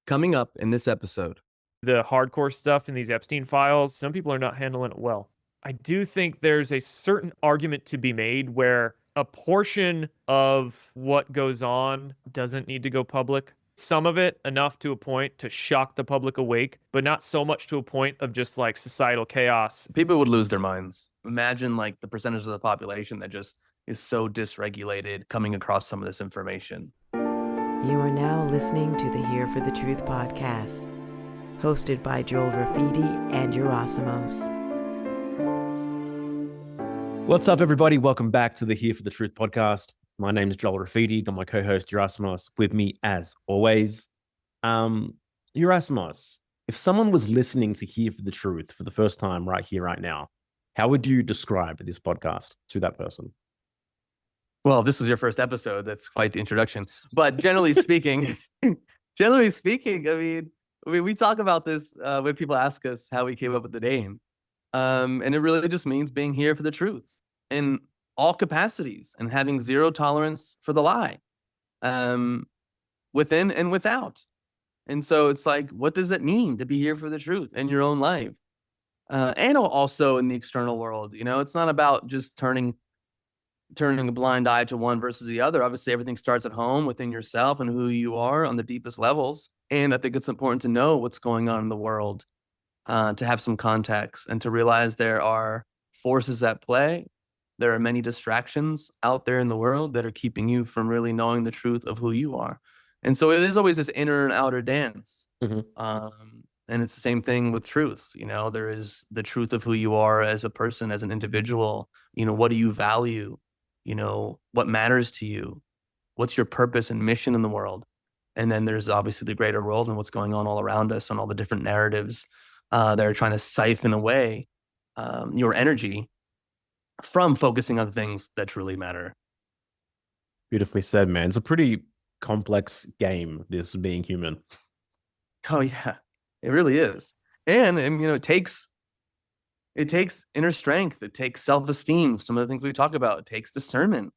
Coming up in this episode. The hardcore stuff in these Epstein files, some people are not handling it well. I do think there's a certain argument to be made where a portion of what goes on doesn't need to go public. Some of it enough to a point to shock the public awake, but not so much to a point of just like societal chaos. People would lose their minds. Imagine like the percentage of the population that just is so dysregulated coming across some of this information. You are now listening to the Here for the Truth podcast, hosted by Joel Rafidi and Gerasimos. What's up, everybody? Welcome back to the Here for the Truth podcast. My name is Joel Rafidi. Got my co-host Gerasimos with me as always. Gerasimos, if someone was listening to Here for the Truth for the first time right here, right now, how would you describe this podcast to that person? Well, if this was your first episode, that's quite the introduction. But generally speaking, I mean, we talk about this when people ask us how we came up with the name. And it really just means being here for the truth in all capacities and having zero tolerance for the lie, within and without. And so it's like, what does it mean to be here for the truth in your own life? And also in the external world, you know, it's not about just turning a blind eye to one versus the other. Obviously, everything starts at home within yourself and who you are on the deepest levels. And I think it's important to know what's going on in the world, to have some context and to realize there are forces at play. There are many distractions out there in the world that are keeping you from really knowing the truth of who you are. And so it is always this inner and outer dance. Mm-hmm. And it's the same thing with truth. You know, there is the truth of who you are as a person, as an individual. You know, what do you value? You know, what matters to you? What's your purpose and mission in the world? And then there's obviously the greater world and what's going on all around us and all the different narratives that are trying to siphon away your energy from focusing on things that truly matter. Beautifully said, man. It's a pretty complex game, this being human. Oh, yeah, it really is. And you know, it takes inner strength. It takes self-esteem. Some of the things we talk about, it takes discernment,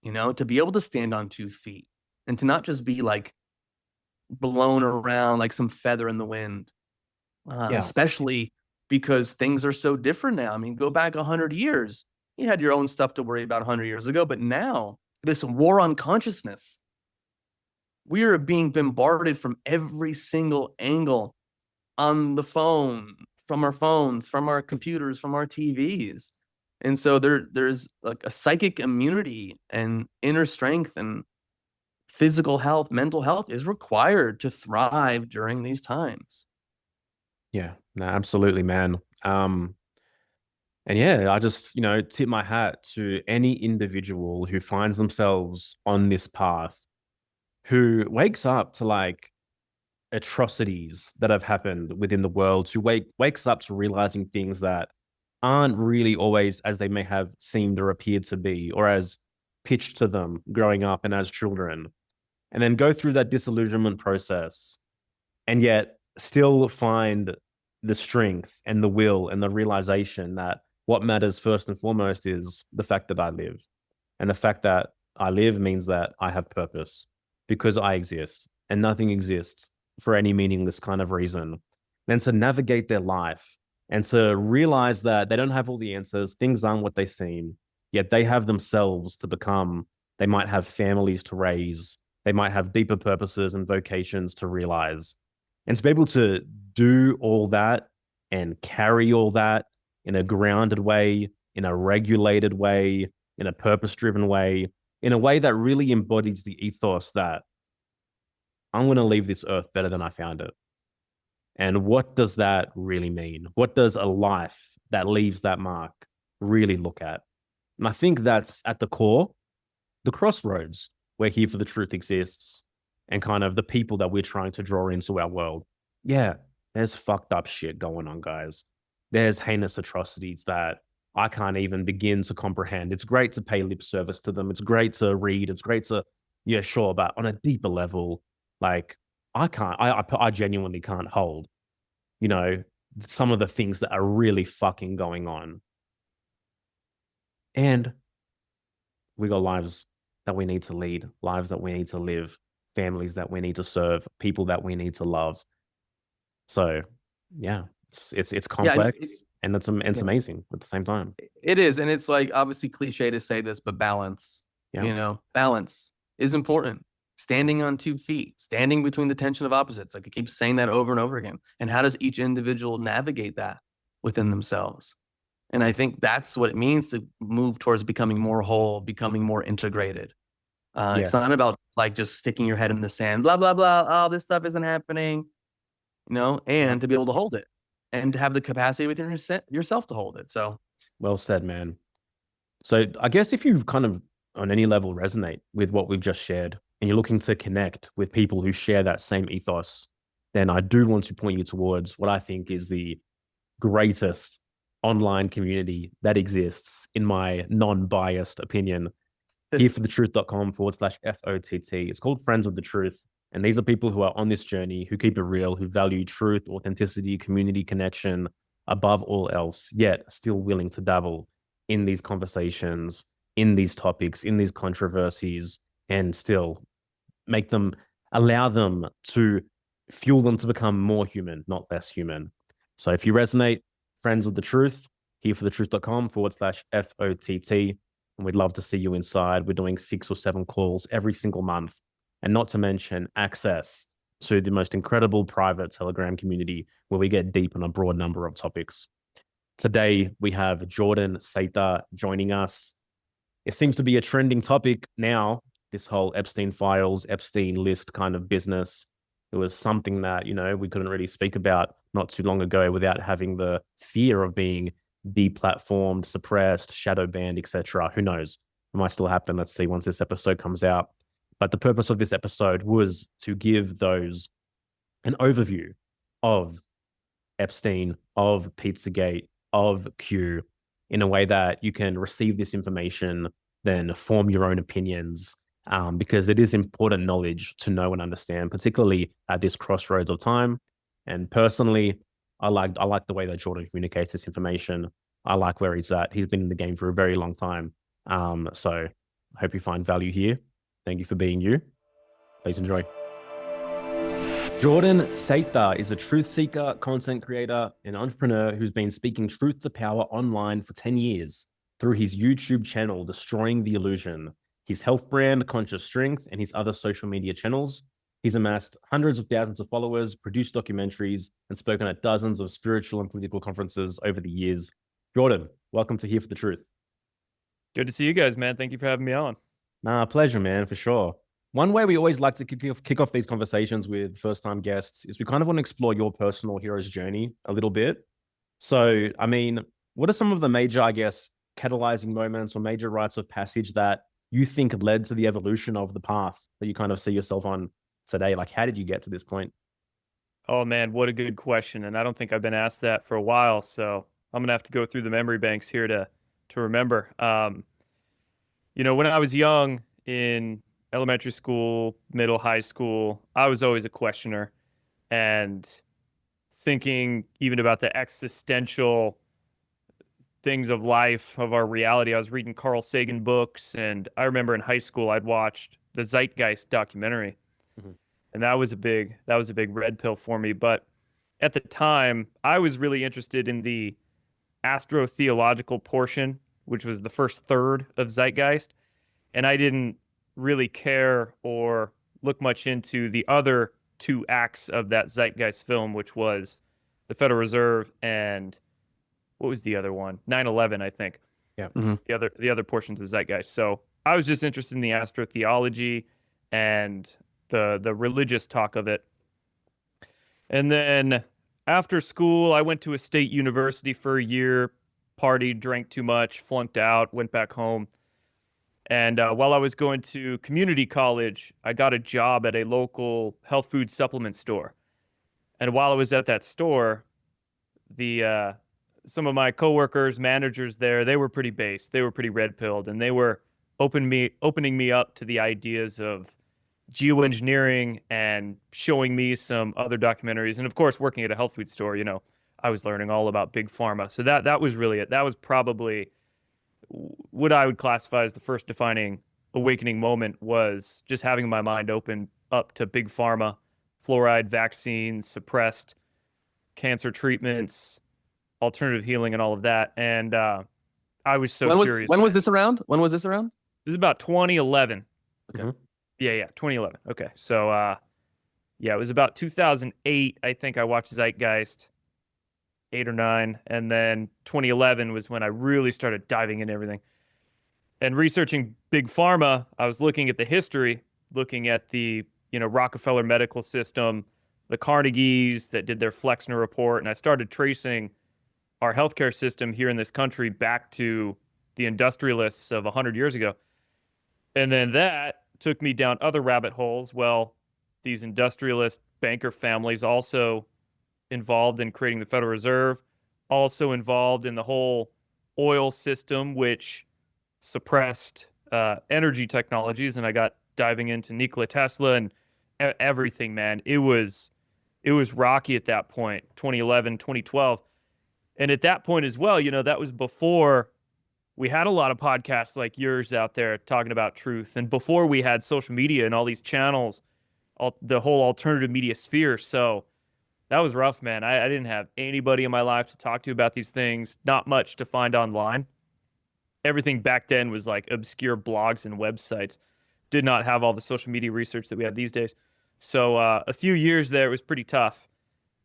you know, to be able to stand on 2 feet and to not just be like blown around like some feather in the wind, especially because things are so different now. I mean, go back 100 years. You had your own stuff to worry about 100 years ago, but now this war on consciousness, we are being bombarded from every single angle on the phone, from our phones, from our computers, from our TVs. And so there's like a psychic immunity and inner strength and physical health, mental health is required to thrive during these times. Yeah, no, absolutely, man. And yeah, I just, tip my hat to any individual who finds themselves on this path, who wakes up to like atrocities that have happened within the world, who wakes up to realizing things that aren't really always as they may have seemed or appeared to be, or as pitched to them growing up and as children, and then go through that disillusionment process, and yet still find the strength and the will and the realization that what matters first and foremost is the fact that I live. And the fact that I live means that I have purpose because I exist and nothing exists for any meaningless kind of reason. Then to navigate their life and to realize that they don't have all the answers, things aren't what they seem, yet they have themselves to become. They might have families to raise. They might have deeper purposes and vocations to realize. And to be able to do all that and carry all that in a grounded way, in a regulated way, in a purpose-driven way, in a way that really embodies the ethos that I'm going to leave this earth better than I found it. And what does that really mean? What does a life that leaves that mark really look at? And I think that's at the core, the crossroads where Here for the Truth exists and kind of the people that we're trying to draw into our world. Yeah, there's fucked up shit going on, guys. There's heinous atrocities that I can't even begin to comprehend. It's great to pay lip service to them. It's great to read. It's great to, yeah, sure. But on a deeper level, like I genuinely can't hold, some of the things that are really fucking going on. And we got lives that we need to lead, lives that we need to live, families that we need to serve, people that we need to love. So yeah, it's Yeah, complex and it's amazing at the same time. it is. And it's like obviously cliche to say this, but balance, balance is important. Standing on 2 feet, standing between the tension of opposites. Like I keep saying that over and over again. And how does each individual navigate that within themselves? And I think that's what it means to move towards becoming more whole, becoming more integrated. It's not about like just sticking your head in the sand, blah, blah, blah. Oh, this stuff isn't happening, and to be able to hold it and to have the capacity within yourself to hold it. So well said, man. So I guess if you kind of on any level resonate with what we've just shared and you're looking to connect with people who share that same ethos, then I do want to point you towards what I think is the greatest online community that exists, in my non-biased opinion, hereforthetruth.com/FOTT. It's called Friends of the Truth. And these are people who are on this journey, who keep it real, who value truth, authenticity, community connection above all else, yet still willing to dabble in these conversations, in these topics, in these controversies, and still allow them to fuel them to become more human, not less human. So if you resonate, Friends of the Truth, hereforthetruth.com/FOTT. And we'd love to see you inside. We're doing 6 or 7 calls every single month. And not to mention access to the most incredible private Telegram community where we get deep on a broad number of topics. Today, we have Jordan Sather joining us. It seems to be a trending topic now, this whole Epstein files, Epstein list kind of business. It was something that, we couldn't really speak about not too long ago without having the fear of being deplatformed, suppressed, shadow banned, etc. Who knows? It might still happen. Let's see once this episode comes out. But the purpose of this episode was to give those an overview of Epstein, of Pizzagate, of Q, in a way that you can receive this information, then form your own opinions, because it is important knowledge to know and understand, particularly at this crossroads of time. And personally, I like the way that Jordan communicates this information. I like where he's at. He's been in the game for a very long time. So I hope you find value here. Thank you for being you. Please enjoy. Jordan Sather is a truth seeker, content creator, and entrepreneur who's been speaking truth to power online for 10 years through his YouTube channel, Destroying the Illusion, his health brand, Conscious Strength, and his other social media channels. He's amassed hundreds of thousands of followers, produced documentaries, and spoken at dozens of spiritual and political conferences over the years. Jordan, welcome to Here for the Truth. Good to see you guys, man. Thank you for having me on. Pleasure, man, for sure. One way we always like to kick off these conversations with first-time guests is we kind of want to explore your personal hero's journey a little bit. So, what are some of the major, catalyzing moments or major rites of passage that you think led to the evolution of the path that you kind of see yourself on today? Like, how did you get to this point? Oh, man, what a good question. And I don't think I've been asked that for a while, so I'm going to have to go through the memory banks here to remember. When I was young in elementary school, middle, high school, I was always a questioner and thinking even about the existential things of life, of our reality. I was reading Carl Sagan books, and I remember in high school I'd watched the Zeitgeist documentary. Mm-hmm. And that was a big red pill for me. But at the time, I was really interested in the astrotheological portion, which was the first third of Zeitgeist. And I didn't really care or look much into the other 2 acts of that Zeitgeist film, which was the Federal Reserve and what was the other one? 9/11, I think. Yeah. Mm-hmm. The other portions of Zeitgeist. So I was just interested in the astrotheology and the religious talk of it. And then after school, I went to a state university for a year, partied, drank too much, flunked out, went back home. And while I was going to community college, I got a job at a local health food supplement store. And while I was at that store, some of my coworkers, managers there, they were pretty based. They were pretty red-pilled, and they were opening me up to the ideas of geoengineering and showing me some other documentaries. And of course, working at a health food store, I was learning all about big pharma. So that was really it. That was probably what I would classify as the first defining awakening moment, was just having my mind open up to big pharma, fluoride vaccines, suppressed cancer treatments, alternative healing, and all of that. And I was so curious. When was this around? When was this around? This is about 2011. Okay. Yeah, 2011. Okay, so yeah, it was about 2008. I think I watched Zeitgeist, 8 or 9, and then 2011 was when I really started diving into everything. And researching big pharma, I was looking at the history, looking at the Rockefeller medical system, the Carnegies that did their Flexner report, and I started tracing our healthcare system here in this country back to the industrialists of 100 years ago. And then that took me down other rabbit holes. Well, these industrialist banker families also involved in creating the Federal Reserve, also involved in the whole oil system, which suppressed energy technologies. And I got diving into Nikola Tesla and everything, man. It was rocky at that point, 2011, 2012. And at that point as well, that was before we had a lot of podcasts like yours out there talking about truth, and before we had social media and all these channels, the whole alternative media sphere. So that was rough, man. I didn't have anybody in my life to talk to about these things, not much to find online. Everything back then was like obscure blogs and websites, did not have all the social media research that we have these days. So a few years there, it was pretty tough.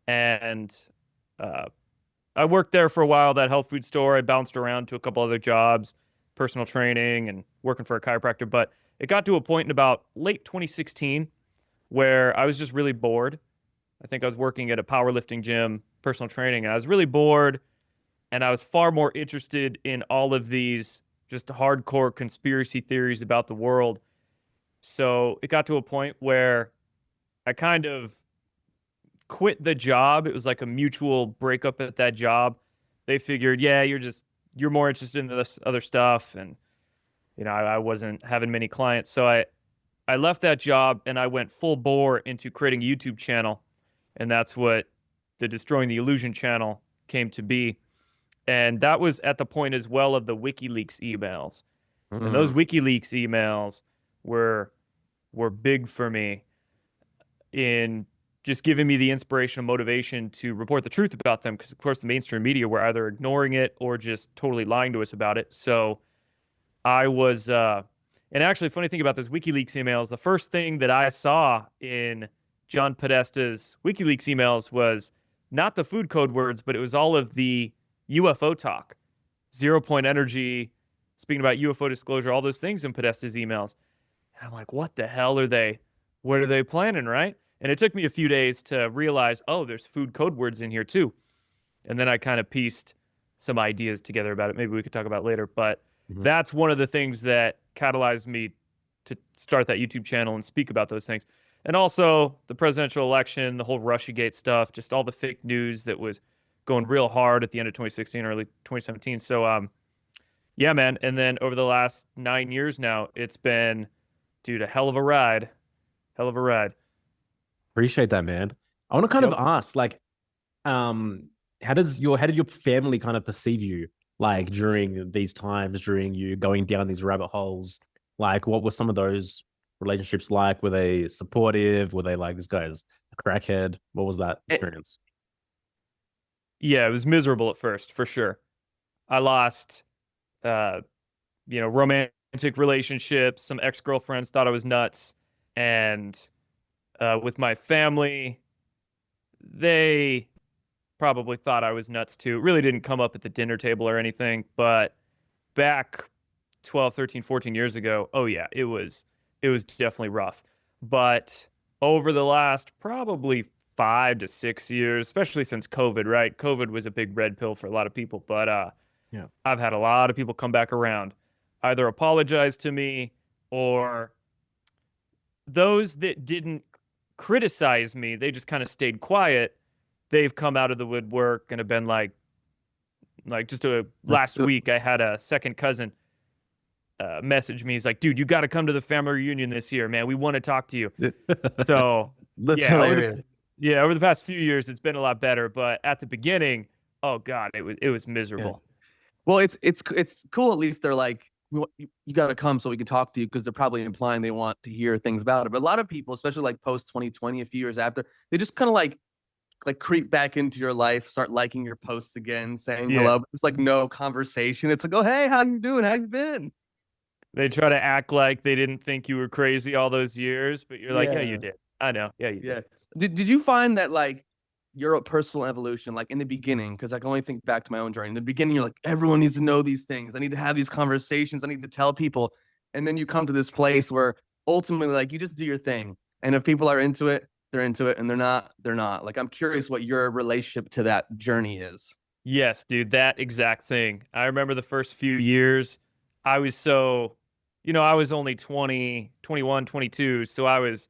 And I worked there for a while, that health food store. I bounced around to a couple other jobs, personal training and working for a chiropractor. But it got to a point in about late 2016 where I was just really bored. I think I was working at a powerlifting gym, personal training, and I was really bored. And I was far more interested in all of these just hardcore conspiracy theories about the world. So it got to a point where I kind of quit the job. It was like a mutual breakup at that job. They figured, yeah, you're more interested in this other stuff. And, I wasn't having many clients. So I left that job and I went full bore into creating a YouTube channel. And that's what the Destroying the Illusion channel came to be. And that was at the point as well of the WikiLeaks emails. And those WikiLeaks emails were big for me in just giving me the inspiration and motivation to report the truth about them, because of course the mainstream media were either ignoring it or just totally lying to us about it. So I was and actually, funny thing about those WikiLeaks emails, the first thing that I saw in John Podesta's WikiLeaks emails was not the food code words, but it was all of the UFO talk, 0 point energy, speaking about UFO disclosure, all those things in Podesta's emails. And I'm like, what the hell are they? What are they planning, right? And it took me a few days to realize, oh, there's food code words in here too. And then I kind of pieced some ideas together about it. Maybe we could talk about later. But that's one of the things that catalyzed me to start that YouTube channel and speak about those things. And also the presidential election, the whole Russiagate stuff, just all the fake news that was going real hard at the end of 2016, early 2017. So, yeah, man. And then over the last 9 years now, it's been, dude, a hell of a ride. Hell of a ride. Appreciate that, man. I want to kind of ask, like, how did your family kind of perceive you, like, during these times, during you going down these rabbit holes? Like, what were some of those relationships like? Were they supportive? Were they like, this guy's a crackhead? What was that experience? Yeah, it was miserable at first, for sure. I lost, romantic relationships. Some ex-girlfriends thought I was nuts. And with my family, they probably thought I was nuts too. It really didn't come up at the dinner table or anything. But back 12, 13, 14 years ago, oh yeah, it was definitely rough. But over the last probably 5 to 6 years, especially since COVID, right? COVID was a big red pill for a lot of people, but yeah, I've had a lot of people come back around, either apologize to me or those that didn't criticize me, they just kind of stayed quiet. They've come out of the woodwork and have been like just last week, I had a second cousin message me. He's like, dude, you got to come to the family reunion this year, man. We want to talk to you. So That's hilarious. Over the past few years, it's been a lot better. But at the beginning, oh God, it was miserable. Yeah. Well, it's cool. At least they're like, you got to come so we can talk to you, because they're probably implying they want to hear things about it. But a lot of people, especially like post 2020, a few years after, they just kind of like creep back into your life, start liking your posts again, saying hello. But it's like no conversation. It's like, oh, hey, how you doing? How you been? They try to act like they didn't think you were crazy all those years, but you're like, yeah, you Yeah. did. I know. Yeah, you Yeah. did. Did you find that like your personal evolution, like in the beginning, because I can only think back to my own journey. In the beginning, you're like, everyone needs to know these things. I need to have these conversations. I need to tell people. And then you come to this place where ultimately, like, you just do your thing. And if people are into it, they're into it. And they're not, they're not. Like, I'm curious what your relationship to that journey is. Yes, dude, that exact thing. I remember the first few years, I was so, I was only 20, 21, 22, so I was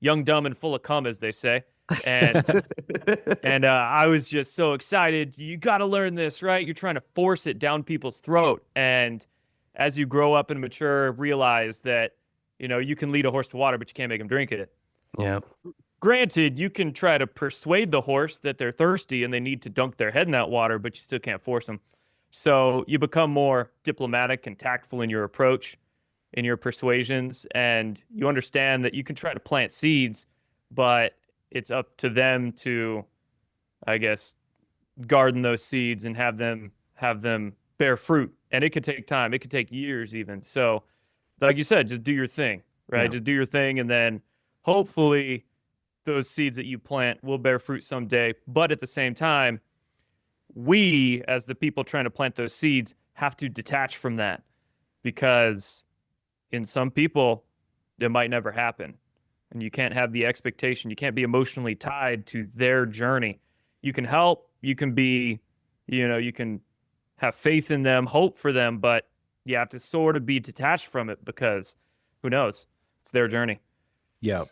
young, dumb, and full of cum, as they say. And I was just so excited. You got to learn this, right? You're trying to force it down people's throat. And as you grow up and mature, realize that, you can lead a horse to water, but you can't make him drink it. Yeah. Granted, you can try to persuade the horse that they're thirsty and they need to dunk their head in that water, but you still can't force them. So you become more diplomatic and tactful in your approach, in your persuasions, and you understand that you can try to plant seeds, but it's up to them to, I guess, garden those seeds and have them bear fruit. And it could take time. It could take years even. So, like you said, just do your thing, right? Yeah. Just do your thing, and then hopefully those seeds that you plant will bear fruit someday. But at the same time, we, as the people trying to plant those seeds, have to detach from that, because in some people, it might never happen. And you can't have the expectation. You can't be emotionally tied to their journey. You can help. You can be, you can have faith in them, hope for them, but you have to sort of be detached from it, because who knows? It's their journey. Yeah.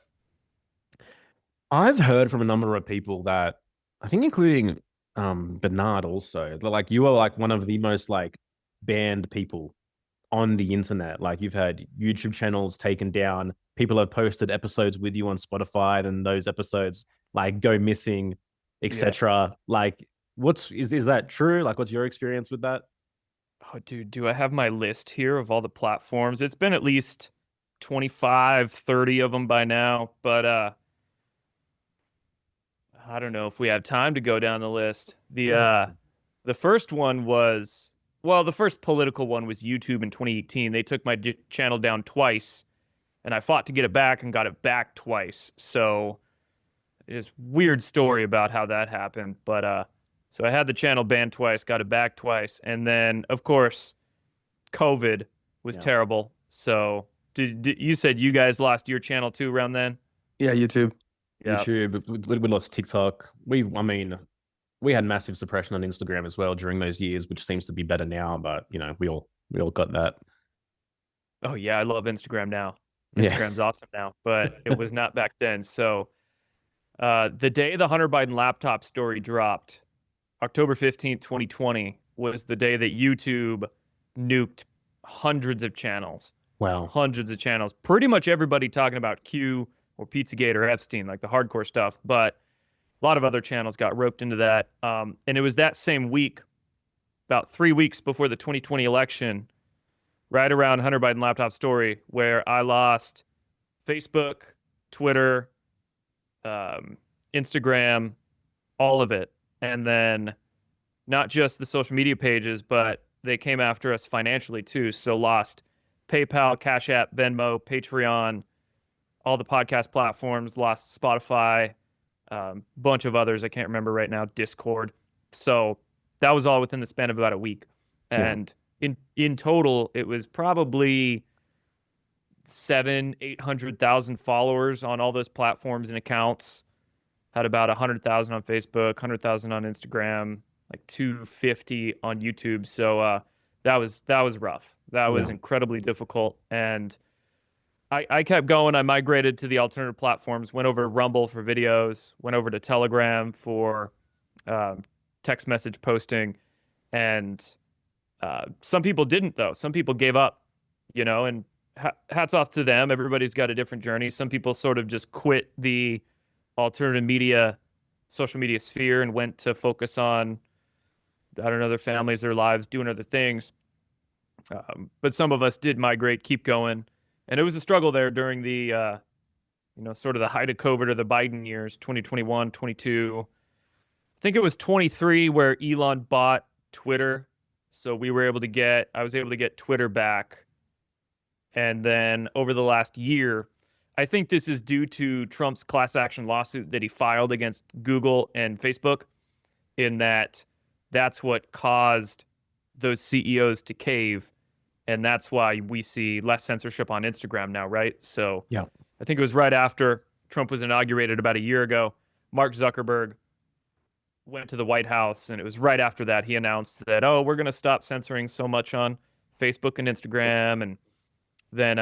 I've heard from a number of people that, I think including Bernard also, that like you are like one of the most like banned people on the internet. Like you've had YouTube channels taken down, people have posted episodes with you on Spotify, and those episodes like go missing, etc. Like is that true? Like what's your experience with that? Oh, dude, do I have my list here of all the platforms? It's been at least 25, 30 of them by now, but I don't know if we have time to go down the list. The first one was, well, the first political one was YouTube in 2018. They took my channel down twice, and I fought to get it back and got it back twice. So it's weird story about how that happened, but so I had the channel banned twice, got it back twice, and then of course COVID was terrible. So did you said you guys lost your channel too around then? Yeah. YouTube. Yeah. YouTube, we lost TikTok. I mean, we had massive suppression on Instagram as well during those years, which seems to be better now, but we all got that. Oh yeah, I love Instagram now. Yeah. Instagram's awesome now, but it was not back then. So the day the Hunter Biden laptop story dropped, October 15th, 2020, was the day that YouTube nuked hundreds of channels. Wow. Hundreds of channels. Pretty much everybody talking about Q or Pizzagate or Epstein, like the hardcore stuff, but a lot of other channels got roped into that. And it was that same week, about 3 weeks before the 2020 election, right around Hunter Biden laptop story, where I lost Facebook, Twitter, Instagram, all of it. And then not just the social media pages, but they came after us financially too. So lost PayPal, Cash App, Venmo, Patreon, all the podcast platforms, lost Spotify, bunch of others I can't remember right now, Discord. So that was all within the span of about a week. And in total, it was probably 800,000 followers on all those platforms and accounts. Had about 100,000 on Facebook, 100,000 on Instagram, like 250 on YouTube. So that was rough. That was incredibly difficult. And I kept going. I migrated to the alternative platforms, went over to Rumble for videos, went over to Telegram for text message posting. And some people didn't, though. Some people gave up, and hats off to them. Everybody's got a different journey. Some people sort of just quit the alternative media, social media sphere and went to focus on, I don't know, their families, their lives, doing other things. But some of us did migrate, keep going. And it was a struggle there during the, sort of the height of COVID or the Biden years, 2021, 22. I think it was 23 where Elon bought Twitter. So I was able to get Twitter back. And then over the last year, I think this is due to Trump's class action lawsuit that he filed against Google and Facebook, in that that's what caused those CEOs to cave. And that's why we see less censorship on Instagram now, right? So Yeah. I think it was right after Trump was inaugurated about a year ago. Mark Zuckerberg went to the White House, and it was right after that he announced that, oh, we're going to stop censoring so much on Facebook and Instagram. And then,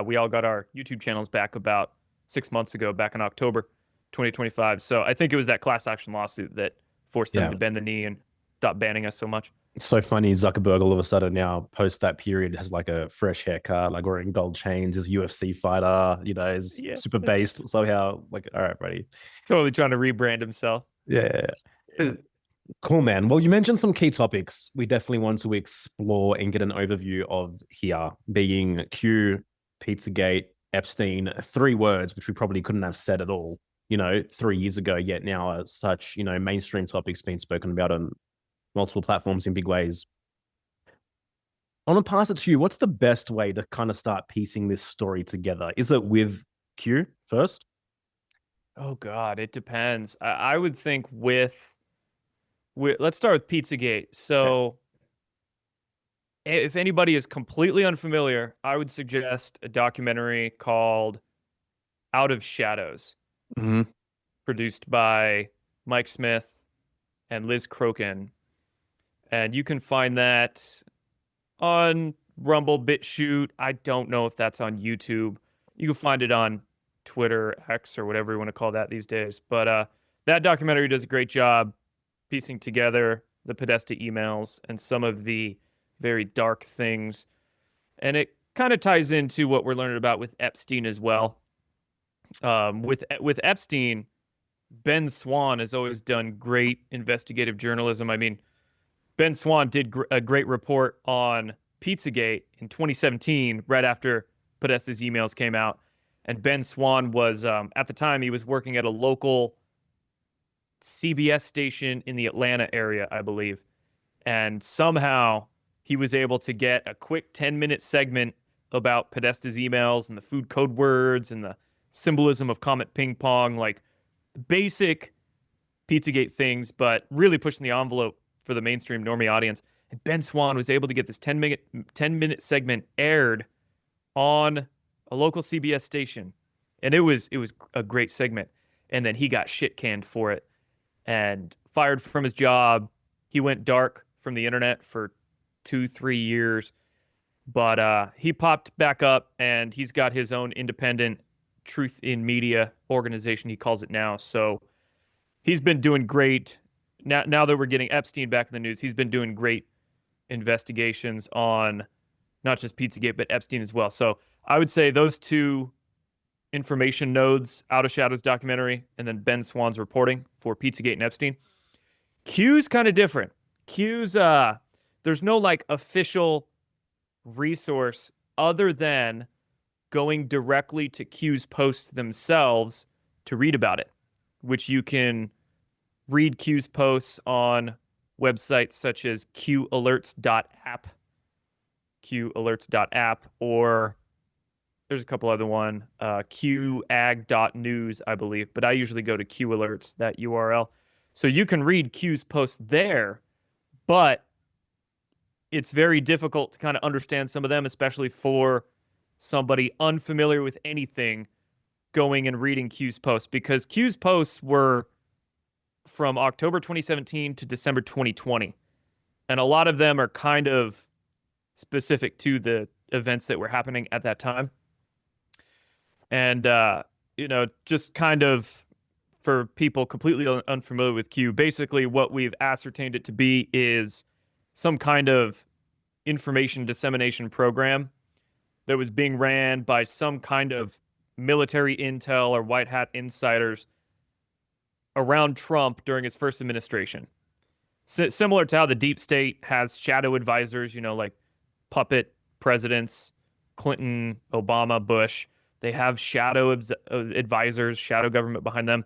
we all got our YouTube channels back about 6 months ago, back in October 2025. So I think it was that class action lawsuit that forced them to bend the knee and stop banning us so much. It's so funny. Zuckerberg all of a sudden now, post that period, has like a fresh haircut, like wearing gold chains, is UFC fighter, is super based somehow. Like, all right, buddy. Totally trying to rebrand himself. Yeah. Cool, man. Well, you mentioned some key topics we definitely want to explore and get an overview of here, being Q, Pizzagate, Epstein, 3 words, which we probably couldn't have said at all, 3 years ago, yet now such, mainstream topics being spoken about on multiple platforms in big ways. I want to pass it to you. What's the best way to kind of start piecing this story together? Is it with Q first? Oh, God, it depends. I would think with let's start with Pizzagate. So if anybody is completely unfamiliar, I would suggest a documentary called Out of Shadows, produced by Mike Smith and Liz Crokin. And you can find that on Rumble, BitChute. I don't know if that's on YouTube. You can find it on Twitter, X, or whatever you want to call that these days. But that documentary does a great job piecing together the Podesta emails and some of the very dark things. And it kind of ties into what we're learning about with Epstein as well. With Epstein, Ben Swann has always done great investigative journalism. I mean, Ben Swann did a great report on Pizzagate in 2017, right after Podesta's emails came out. And Ben Swann was, at the time, he was working at a local CBS station in the Atlanta area, I believe. And somehow he was able to get a quick 10-minute segment about Podesta's emails and the food code words and the symbolism of Comet Ping Pong, like basic Pizzagate things, but really pushing the envelope for the mainstream normie audience. And Ben Swann was able to get this 10-minute segment aired on a local CBS station. And it was a great segment. And then he got shit canned for it and fired from his job. He went dark from the internet for 2-3 years. But he popped back up, and he's got his own independent Truth in Media organization, he calls it now. So he's been doing great. Now that we're getting Epstein back in the news, he's been doing great investigations on not just Pizzagate, but Epstein as well. So I would say those 2 information nodes, Out of Shadows documentary, and then Ben Swann's reporting for Pizzagate and Epstein. Q's kind of different. Q's, there's no like official resource other than going directly to Q's posts themselves to read about it, which you can read Q's posts on websites such as qalerts.app, or there's a couple other one, qag.news, I believe, but I usually go to qalerts, that URL. So you can read Q's posts there, but it's very difficult to kind of understand some of them, especially for somebody unfamiliar with anything going and reading Q's posts, because Q's posts were from October 2017 to December 2020. And a lot of them are kind of specific to the events that were happening at that time. And, just kind of for people completely unfamiliar with Q, basically what we've ascertained it to be is some kind of information dissemination program that was being ran by some kind of military intel or white hat insiders around Trump during his first administration. Similar to how the deep state has shadow advisors, like puppet presidents, Clinton, Obama, Bush. They have shadow advisors, shadow government behind them.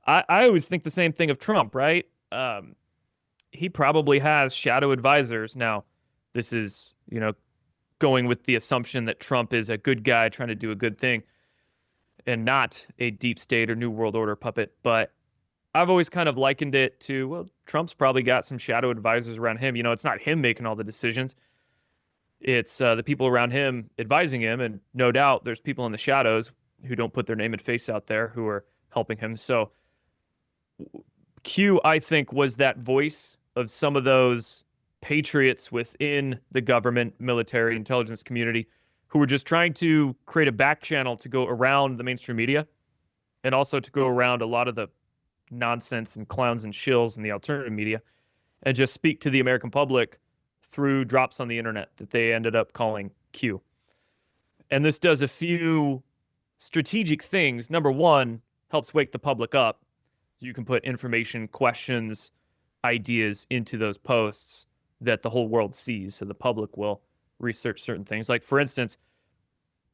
I always think the same thing of Trump, right? He probably has shadow advisors. Now, this is, going with the assumption that Trump is a good guy trying to do a good thing and not a deep state or New World Order puppet. But I've always kind of likened it to, well, Trump's probably got some shadow advisors around him. It's not him making all the decisions. It's the people around him advising him. And no doubt there's people in the shadows who don't put their name and face out there who are helping him. So Q, I think, was that voice of some of those patriots within the government, military, intelligence community who were just trying to create a back channel to go around the mainstream media and also to go around a lot of the nonsense and clowns and shills in the alternative media and just speak to the American public through drops on the internet that they ended up calling Q. And this does a few strategic things. Number one, helps wake the public up. So you can put information, questions, ideas into those posts that the whole world sees. So the public will research certain things. Like, for instance,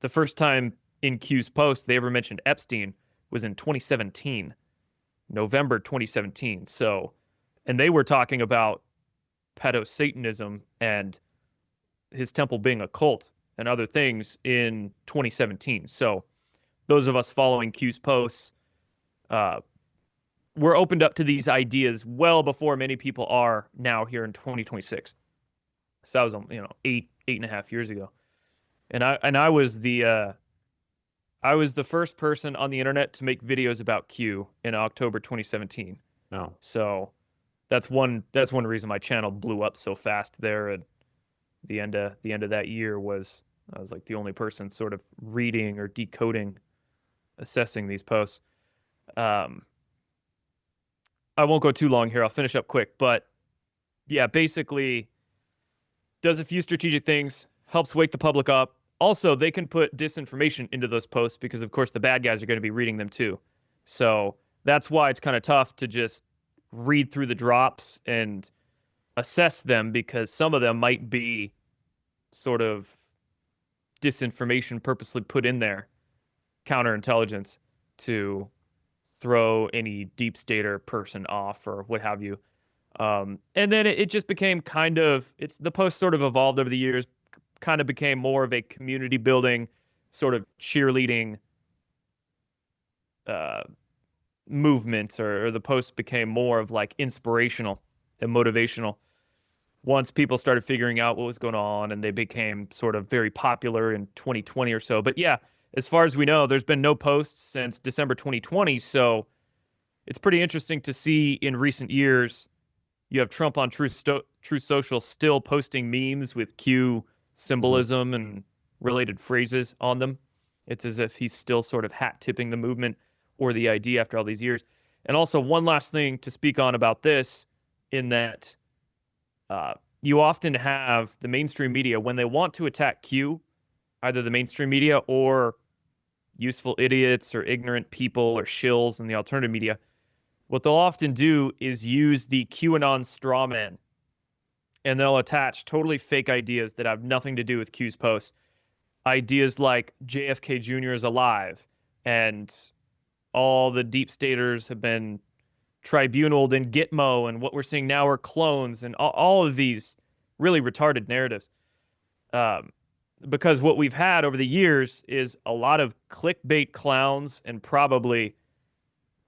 the first time in Q's post they ever mentioned Epstein was in 2017, November 2017. So, and they were talking about pedo-Satanism and his temple being a cult and other things in 2017. So those of us following Q's posts, we're opened up to these ideas well before many people are now here in 2026. So that was, 8.5 years ago. And I was the first person on the internet to make videos about Q in October 2017. Oh. So that's one reason my channel blew up so fast there. And the end of that year was I was like the only person sort of reading or decoding, assessing these posts. I won't go too long here. I'll finish up quick. But yeah, basically does a few strategic things, helps wake the public up. Also, they can put disinformation into those posts because, of course, the bad guys are going to be reading them too. So that's why it's kind of tough to just read through the drops and assess them, because some of them might be sort of disinformation purposely put in there, counterintelligence, to throw any deep stater person off or what have you. And then it just became the post sort of evolved over the years, kind of became more of a community building, sort of cheerleading movement, or the post became more of like inspirational and motivational once people started figuring out what was going on, and they became sort of very popular in 2020 or so. But yeah, as far as we know, there's been no posts since December 2020. So it's pretty interesting to see in recent years, you have Trump on Truth Social still posting memes with Q symbolism and related phrases on them. It's as if he's still sort of hat tipping the movement or the idea after all these years. And also, one last thing to speak on about this, in that you often have the mainstream media, when they want to attack Q, either the mainstream media or useful idiots or ignorant people or shills in the alternative media, what they'll often do is use the QAnon straw man, and they'll attach totally fake ideas that have nothing to do with Q's posts. Ideas like JFK Jr. is alive, and all the deep staters have been tribunaled in Gitmo, and what we're seeing now are clones, and all of these really retarded narratives. Because what we've had over the years is a lot of clickbait clowns and probably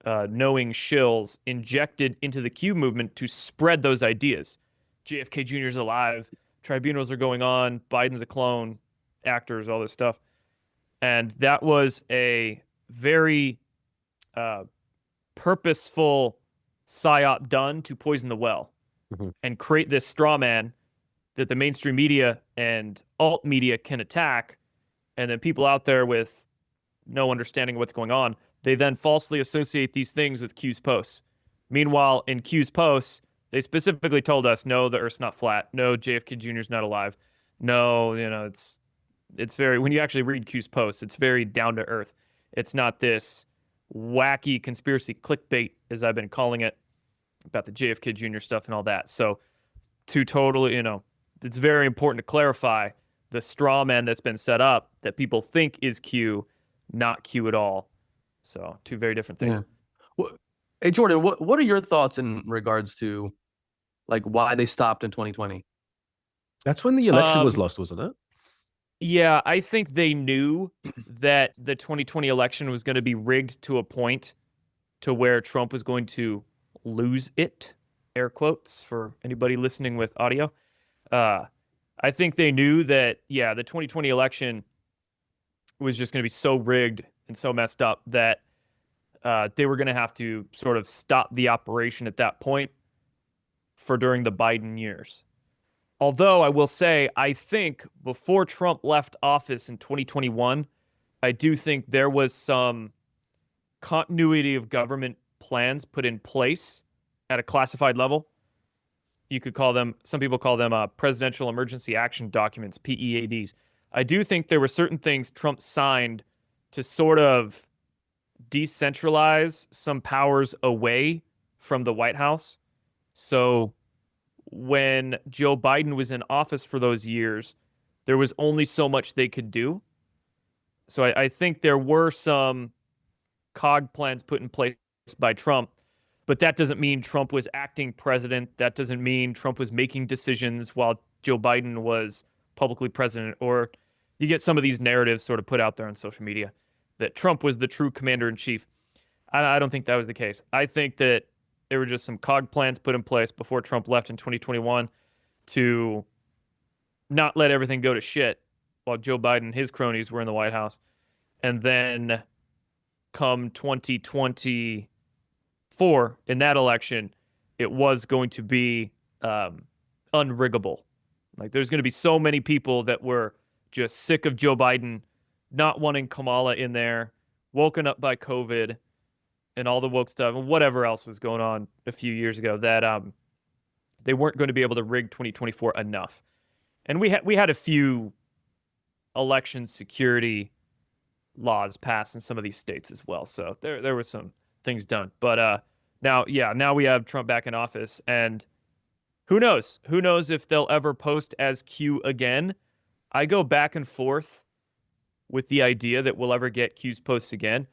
knowing shills injected into the Q movement to spread those ideas. JFK Jr. is alive, tribunals are going on, Biden's a clone, actors, all this stuff. And that was a very purposeful psyop done to poison the well and create this straw man that the mainstream media and alt media can attack. And then people out there with no understanding of what's going on, they then falsely associate these things with Q's posts. Meanwhile, in Q's posts, they specifically told us, no, the Earth's not flat. No, JFK Jr. is not alive. No, it's very, when you actually read Q's posts, it's very down to earth. It's not this wacky conspiracy clickbait, as I've been calling it, about the JFK Jr. stuff and all that. So to totally, it's very important to clarify the straw man that's been set up that people think is Q, not Q at all. So two very different things. Yeah. Well, hey Jordan, what are your thoughts in regards to like why they stopped in 2020? That's when the election was lost, wasn't it? Yeah, I think they knew that the 2020 election was going to be rigged to a point to where Trump was going to lose it, air quotes for anybody listening with audio. I think they knew that, yeah, the 2020 election was just going to be so rigged and so messed up that they were going to have to sort of stop the operation at that point for during the Biden years. Although I will say, I think before Trump left office in 2021, I do think there was some continuity of government plans put in place at a classified level. You could call them, some people call them presidential emergency action documents, PEADs. I do think there were certain things Trump signed to sort of decentralize some powers away from the White House. So when Joe Biden was in office for those years, there was only so much they could do. So I think there were some COG plans put in place by Trump, but that doesn't mean Trump was acting president. That doesn't mean Trump was making decisions while Joe Biden was publicly president. Or you get some of these narratives sort of put out there on social media that Trump was the true commander in chief. I don't think that was the case. I think that there were just some COG plans put in place before Trump left in 2021 to not let everything go to shit while Joe Biden and his cronies were in the White House. And then come 2024, in that election, it was going to be unriggable. Like, there's going to be so many people that were just sick of Joe Biden, not wanting Kamala in there, woken up by COVID and all the woke stuff and whatever else was going on a few years ago, that they weren't going to be able to rig 2024 enough. And we had a few election security laws passed in some of these states as well. So there were some things done. But now we have Trump back in office, and who knows? Who knows if they'll ever post as Q again? I go back and forth with the idea that we'll ever get Q's posts again.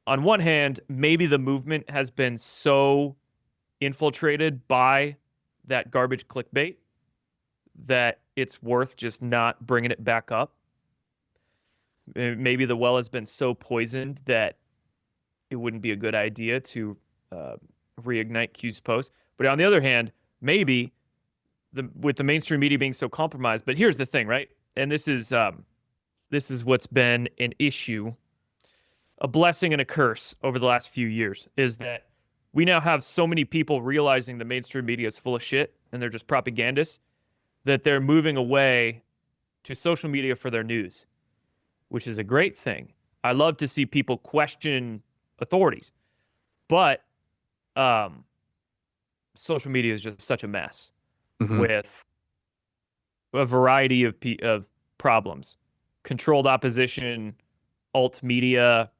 On one hand, maybe the movement has been so infiltrated by that garbage clickbait that it's worth just not bringing it back up. Maybe the well has been so poisoned that it wouldn't be a good idea to reignite Q's post. But on the other hand, maybe with the mainstream media being so compromised. But here's the thing, right? And this is what's been an issue, a blessing and a curse over the last few years, is that we now have so many people realizing the mainstream media is full of shit and they're just propagandists, that they're moving away to social media for their news, which is a great thing. I love to see people question authorities, but social media is just such a mess with a variety of problems. Controlled opposition, alt media,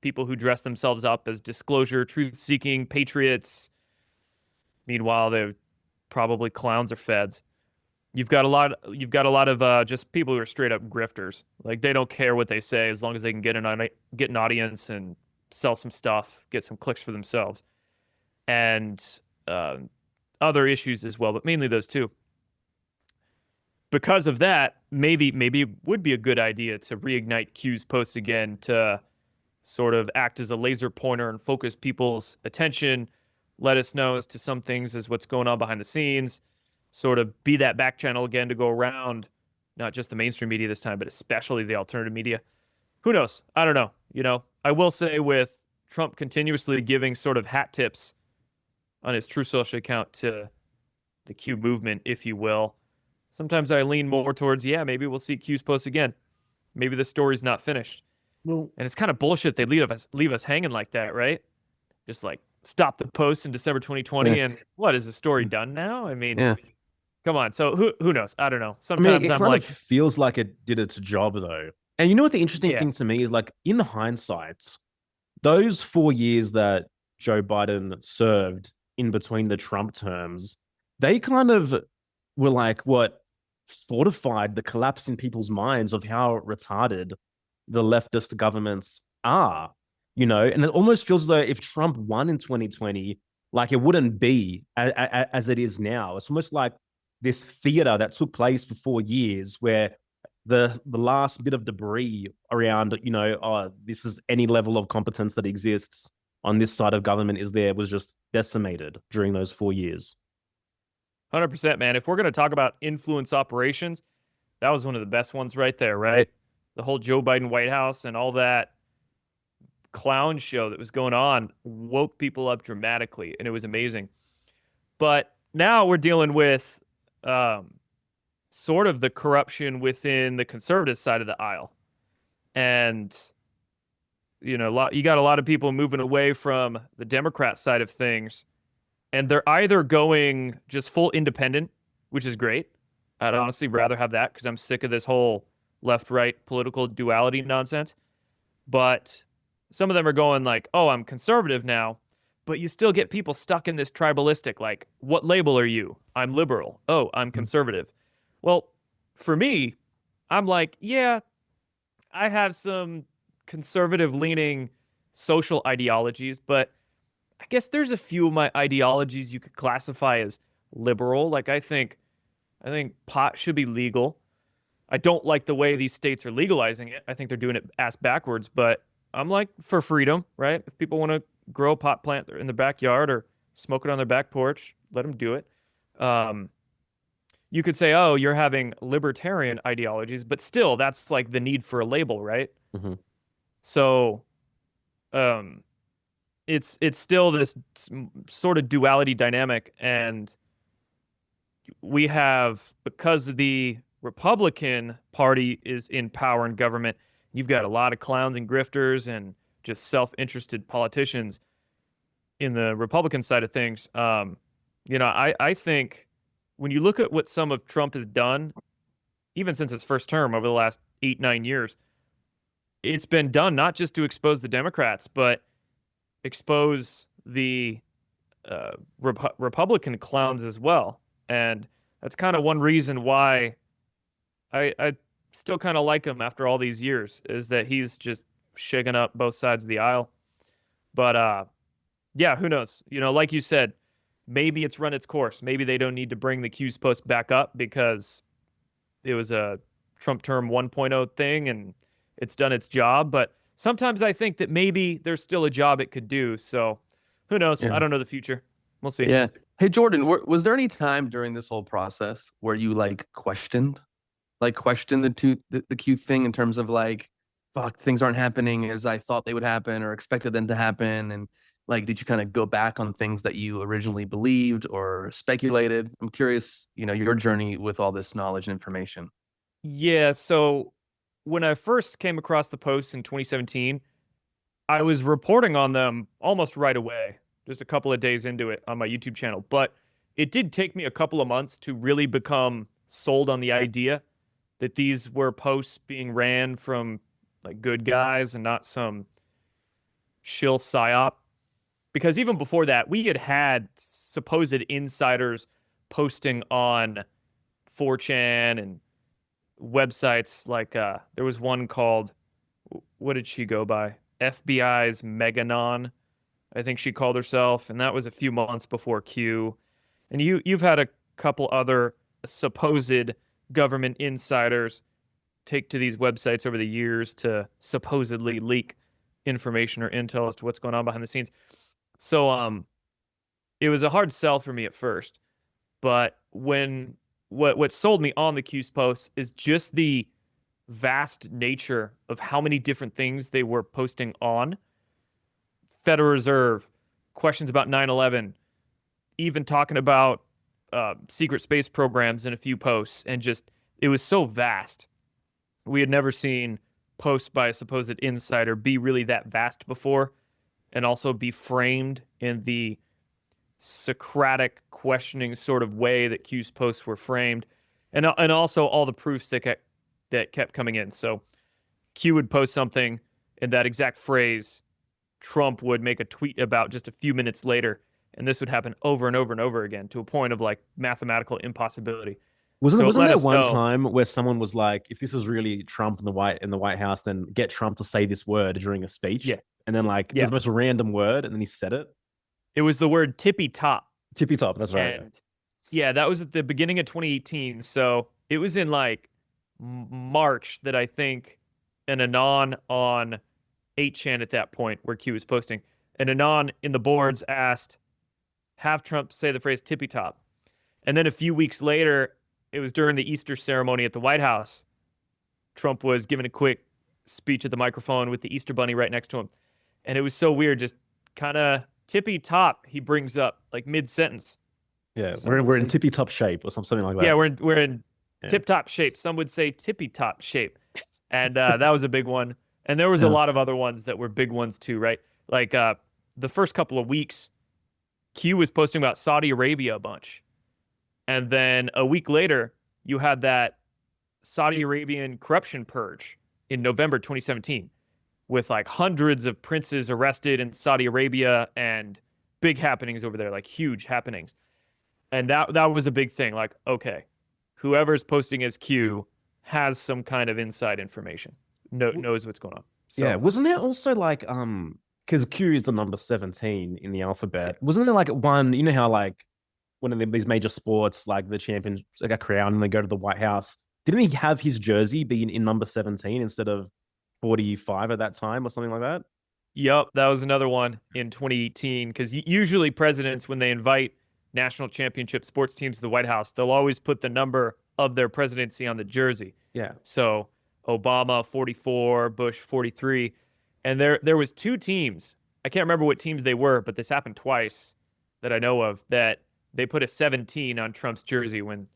people who dress themselves up as disclosure, truth-seeking patriots. Meanwhile, they're probably clowns or feds. You've got a lot of just people who are straight up grifters. Like, they don't care what they say as long as they can get an audience and sell some stuff, get some clicks for themselves, and other issues as well, but mainly those two. Because of that, maybe it would be a good idea to reignite Q's posts again, to sort of act as a laser pointer and focus people's attention, let us know as to some things as what's going on behind the scenes, sort of be that back channel again to go around not just the mainstream media this time, but especially the alternative media. Who knows? I don't know. You know, I will say, with Trump continuously giving sort of hat tips on his True Social account to the Q movement, if you will, sometimes I lean more towards, yeah, maybe we'll see Q's posts again. Maybe the story's not finished. Well, and it's kind of bullshit they leave us hanging like that, right? Just like, stop the post in December 2020, and what, is the story done now? I mean, come on. So who knows? I don't know. Sometimes it I'm kind like, of feels like it did its job, though. And you know what the interesting thing to me is, like, in hindsight, those 4 years that Joe Biden served in between the Trump terms, they kind of were like, what, fortified the collapse in people's minds of how retarded the leftist governments are, and it almost feels as though if Trump won in 2020, like it wouldn't be as it is now. It's almost like this theater that took place for 4 years where the last bit of debris around, this is any level of competence that exists on this side of government was just decimated during those 4 years. 100%, man. If we're going to talk about influence operations, that was one of the best ones right there, right? The whole Joe Biden White House and all that clown show that was going on woke people up dramatically, and it was amazing. But now we're dealing with sort of the corruption within the conservative side of the aisle. And, you got a lot of people moving away from the Democrat side of things, and they're either going just full independent, which is great. I'd honestly rather have that because I'm sick of this whole left-right political duality nonsense. But some of them are going like, oh, I'm conservative now, but you still get people stuck in this tribalistic, like, what label are you? I'm liberal. Oh, I'm conservative. Well, for me, I'm like, yeah, I have some conservative-leaning social ideologies, but I guess there's a few of my ideologies you could classify as liberal. Like, I think pot should be legal. I don't like the way these states are legalizing it. I think they're doing it ass backwards, but I'm like for freedom, right? If people want to grow a pot plant in their backyard or smoke it on their back porch, let them do it. You could say, oh, you're having libertarian ideologies, but still, that's like the need for a label, right? Mm-hmm. So, it's still this sort of duality dynamic, and we have, because the Republican Party is in power and government, you've got a lot of clowns and grifters and just self-interested politicians in the Republican side of things. I think when you look at what some of Trump has done, even since his first term over the last 8-9 years, it's been done not just to expose the Democrats, but expose the Republican clowns as well. And that's kind of one reason why I still kind of like him after all these years, is that he's just shaking up both sides of the aisle. But yeah, who knows? Like you said, maybe it's run its course. Maybe they don't need to bring the Q's post back up because it was a Trump term 1.0 thing and it's done its job. But sometimes I think that maybe there's still a job it could do. So who knows? Yeah. I don't know the future. We'll see. Yeah. Hey, Jordan, was there any time during this whole process where you questioned the Q thing in terms of like, fuck, things aren't happening as I thought they would happen or expected them to happen? And did you kind of go back on things that you originally believed or speculated? I'm curious, your journey with all this knowledge and information. Yeah. So when I first came across the posts in 2017, I was reporting on them almost right away, just a couple of days into it on my YouTube channel. But it did take me a couple of months to really become sold on the idea that these were posts being ran from like good guys and not some shill psyop. Because even before that, we had supposed insiders posting on 4chan and websites like there was one called, what did she go by? FBI's Meganon, I think she called herself, and that was a few months before Q. And you've had a couple other supposed government insiders take to these websites over the years to supposedly leak information or intel as to what's going on behind the scenes. So it was a hard sell for me at first, but what sold me on the Q's posts is just the vast nature of how many different things they were posting on. Federal Reserve, questions about 9/11, even talking about secret space programs in a few posts, and just, it was so vast. We had never seen posts by a supposed insider be really that vast before, and also be framed in the Socratic questioning sort of way that Q's posts were framed, and also all the proofs that kept coming in. So Q would post something, and that exact phrase Trump would make a tweet about just a few minutes later, and this would happen over and over and over again to a point of like mathematical impossibility. Wasn't let there us one know. time where someone was like, if this is really Trump in the White House, then get Trump to say this word during a speech. Yeah. And then like Yeah. there's the most random word, and then he said it. It was the word tippy top. Tippy top, that's right. And yeah, that was at the beginning of 2018. So it was in like March that I think an Anon on 8chan at that point, where Q was posting, an Anon in the boards asked, have Trump say the phrase tippy top. And then a few weeks later, it was during the Easter ceremony at the White House. Trump was giving a quick speech at the microphone with the Easter bunny right next to him. And it was so weird, just kind of tippy top, he brings up like mid-sentence. Yeah, we're in tippy top shape or something like that. Yeah, we're in tip top shape. Some would say tippy top shape. And that was a big one. And there was a lot of other ones that were big ones too, right? Like the first couple of weeks, Q was posting about Saudi Arabia a bunch. And then a week later, you had that Saudi Arabian corruption purge in November 2017 with like hundreds of princes arrested in Saudi Arabia and big happenings over there, like huge happenings. And that was a big thing. Like, okay, whoever's posting as Q has some kind of inside information, knows what's going on. So, yeah, wasn't there also like because Q is the number 17 in the alphabet. Wasn't there like one, you know how like one of these major sports, like the champions like a crown and they go to the White House. Didn't he have his jersey be in number 17 instead of 45 at that time or something like that? Yep, that was another one in 2018. Because usually presidents, when they invite national championship sports teams to the White House, they'll always put the number of their presidency on the jersey. Yeah. So Obama 44, Bush 43, and there was two teams. I can't remember what teams they were, but this happened twice that I know of, that they put a 17 on Trump's jersey when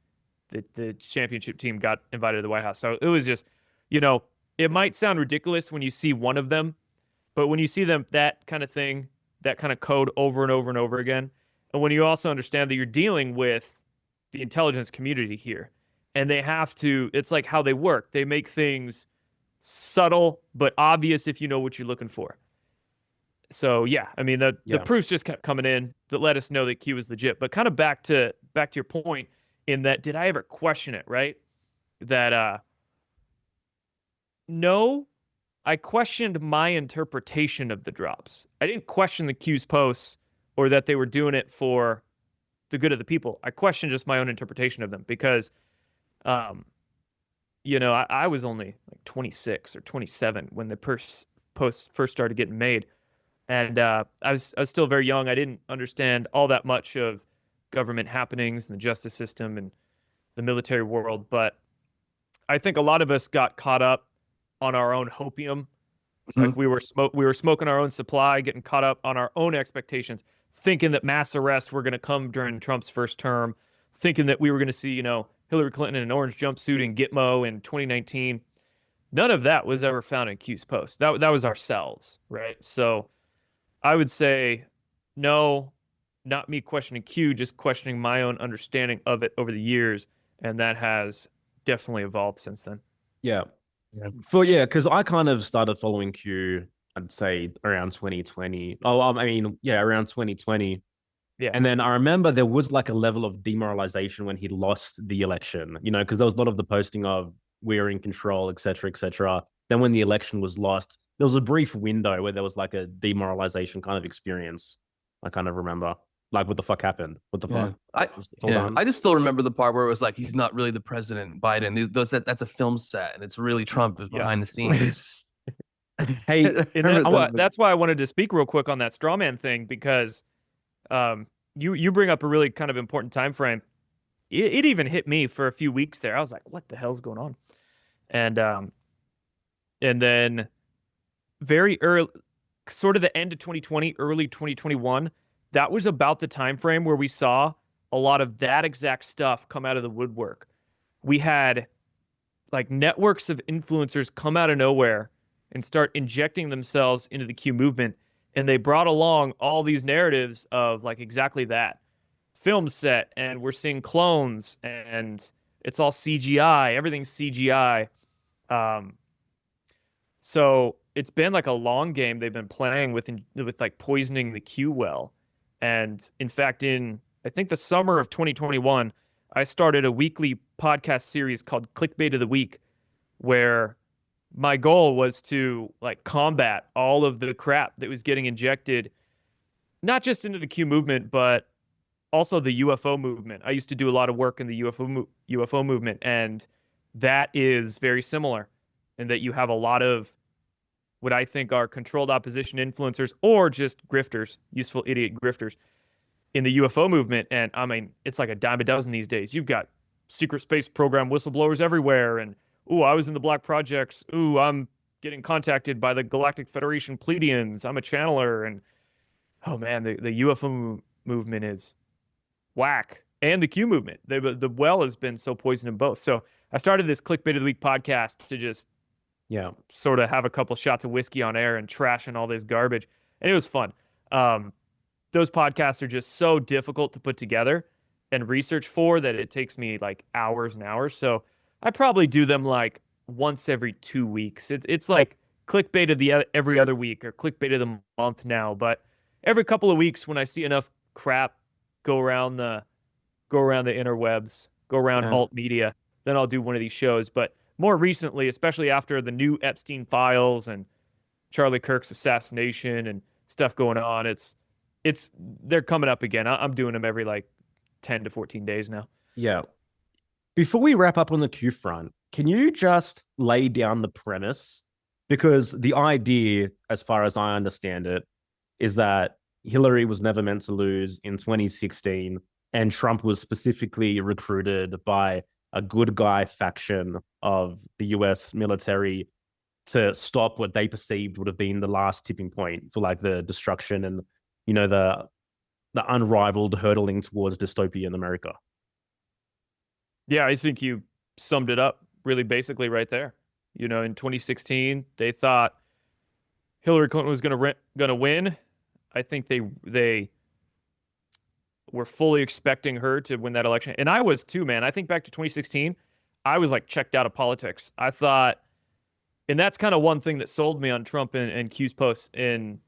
the championship team got invited to the White House. So it was just, it might sound ridiculous when you see one of them, but when you see them, that kind of thing, that kind of code over and over and over again, and when you also understand that you're dealing with the intelligence community here, and they have to, it's like how they work. They make things subtle but obvious if you know what you're looking for. So yeah, I mean the proofs just kept coming in that let us know that Q was legit. But kind of back to your point, in that, did I ever question it, right? That no, I questioned my interpretation of the drops. I didn't question the Q's posts or that they were doing it for the good of the people. I questioned just my own interpretation of them because I was only like 26 or 27 when the posts first started getting made. And I was still very young. I didn't understand all that much of government happenings and the justice system and the military world. But I think a lot of us got caught up on our own hopium. Mm-hmm. Like we were smoking our own supply, getting caught up on our own expectations, thinking that mass arrests were going to come during Trump's first term, thinking that we were going to see, Hillary Clinton in an orange jumpsuit in Gitmo in 2019. None of that was ever found in Q's post. That was ourselves, right? So I would say no, not me questioning Q, just questioning my own understanding of it over the years, and that has definitely evolved since then. Yeah. Because I kind of started following Q, I'd say around 2020. Around 2020. Yeah. And then I remember there was like a level of demoralization when he lost the election, because there was a lot of the posting of we're in control, et cetera, et cetera. Then when the election was lost, there was a brief window where there was like a demoralization kind of experience. I kind of remember, like, what the fuck happened? What the fuck? I just still remember the part where it was like, he's not really the president, Biden. That's a film set, and it's really Trump behind the scenes. Hey, that's why I wanted to speak real quick on that straw man thing, because you bring up a really kind of important time frame. It even hit me for a few weeks there. I was like, what the hell's going on? And then very early, sort of the end of 2020, early 2021, that was about the time frame where we saw a lot of that exact stuff come out of the woodwork. We had like networks of influencers come out of nowhere and start injecting themselves into the Q movement, and they brought along all these narratives of like exactly that. Film set, and we're seeing clones, and it's all CGI, everything's CGI. So it's been like a long game they've been playing with like poisoning the Q well. And in fact, in I think the summer of 2021, I started a weekly podcast series called Clickbait of the Week, where my goal was to like combat all of the crap that was getting injected, not just into the Q movement, but also the UFO movement. I used to do a lot of work in the UFO movement, and that is very similar in that you have a lot of what I think are controlled opposition influencers or just grifters, useful idiot grifters in the UFO movement. And I mean, it's like a dime a dozen these days. You've got secret space program whistleblowers everywhere. And, ooh, I was in the Black Projects. Ooh, I'm getting contacted by the Galactic Federation Pleiadians. I'm a channeler. And, oh man, the UFO movement is whack. And the Q movement. The well has been so poisoned in both. So I started this Clickbait of the Week podcast to just sort of have a couple shots of whiskey on air and trashing all this garbage. And it was fun. Those podcasts are just so difficult to put together and research for that it takes me like hours and hours. So I probably do them like once every 2 weeks. It's like clickbait of the every other week or clickbait of the month now. But every couple of weeks when I see enough crap go around the interwebs, go around alt media, then I'll do one of these shows. But more recently, especially after the new Epstein files and Charlie Kirk's assassination and stuff going on, they're coming up again. I'm doing them every like 10 to 14 days now. Yeah. Before we wrap up on the Q front, can you just lay down the premise? Because the idea, as far as I understand it, is that Hillary was never meant to lose in 2016, and Trump was specifically recruited by a good guy faction of the US military to stop what they perceived would have been the last tipping point for like the destruction and, you know, the unrivaled hurtling towards dystopia in America. Yeah, I think you summed it up really basically right there. You know, in 2016, they thought Hillary Clinton was going to win. I think they were fully expecting her to win that election. And I was too, man. I think back to 2016, I was like checked out of politics. I thought, and that's kind of one thing that sold me on Trump and Q's posts. In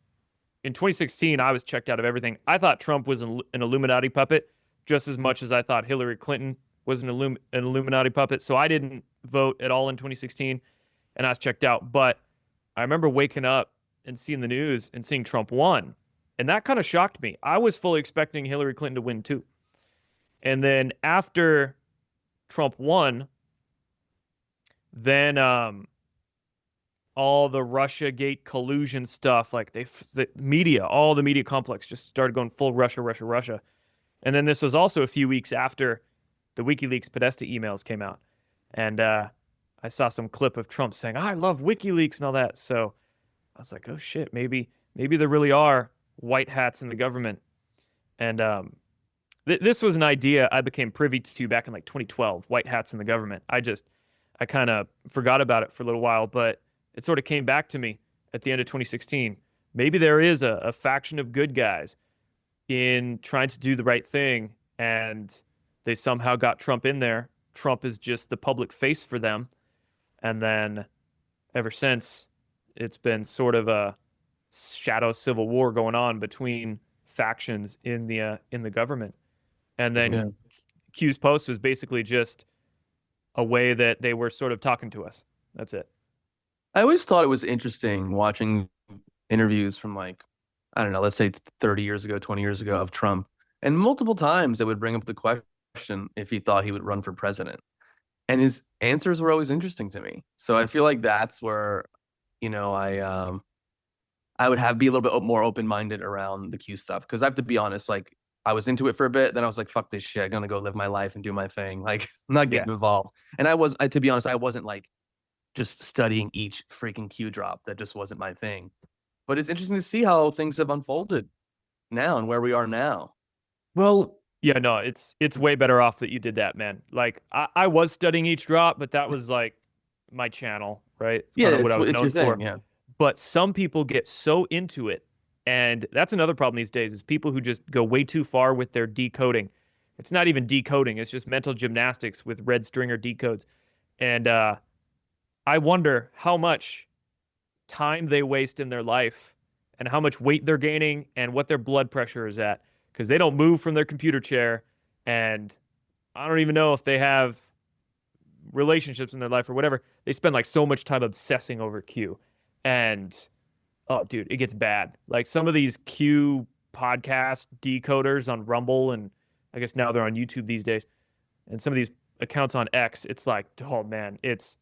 2016, I was checked out of everything. I thought Trump was an Illuminati puppet just as much as I thought Hillary Clinton was an Illuminati puppet. So I didn't vote at all in 2016, and I was checked out. But I remember waking up and seeing the news and seeing Trump won. And that kind of shocked me. I was fully expecting Hillary Clinton to win too. And then after Trump won, then all the Russiagate collusion stuff, like the media, all the media complex just started going full Russia. And then this was also a few weeks after the WikiLeaks Podesta emails came out. And I saw some clip of Trump saying, I love WikiLeaks and all that. So I was like, oh shit, maybe there really are white hats in the government. And this was an idea I became privy to back in like 2012, white hats in the government. I kind of forgot about it for a little while, but it sort of came back to me at the end of 2016. Maybe there is a faction of good guys in trying to do the right thing, and they somehow got Trump in there. Trump is just the public face for them. And then ever since, it's been sort of a shadow civil war going on between factions in the government. And then Q's post was basically just a way that they were sort of talking to us. That's it. I always thought it was interesting watching interviews from like, I don't know, let's say 30 years ago, 20 years ago of Trump. And multiple times it would bring up the question if he thought he would run for president. And his answers were always interesting to me. So I feel like that's where, you know, I would be a little bit more open-minded around the Q stuff. Because I have to be honest, like I was into it for a bit, then I was like, fuck this shit. I'm gonna go live my life and do my thing. Like I'm not getting involved. And to be honest, I wasn't like just studying each freaking Q drop. That just wasn't my thing. But it's interesting to see how things have unfolded now and where we are now. Well, yeah, no, it's way better off that you did that, man. Like I was studying each drop, but that was like my channel, right? It's kind of what I was known for. Yeah. But some people get so into it, and that's another problem these days, is people who just go way too far with their decoding. It's not even decoding, it's just mental gymnastics with red stringer decodes. And I wonder how much time they waste in their life and how much weight they're gaining and what their blood pressure is at, because they don't move from their computer chair. And I don't even know if they have relationships in their life or whatever, they spend like so much time obsessing over Q. And oh, dude, it gets bad. Like some of these Q podcast decoders on Rumble, and I guess now they're on YouTube these days, and some of these accounts on X, it's like, oh man, it's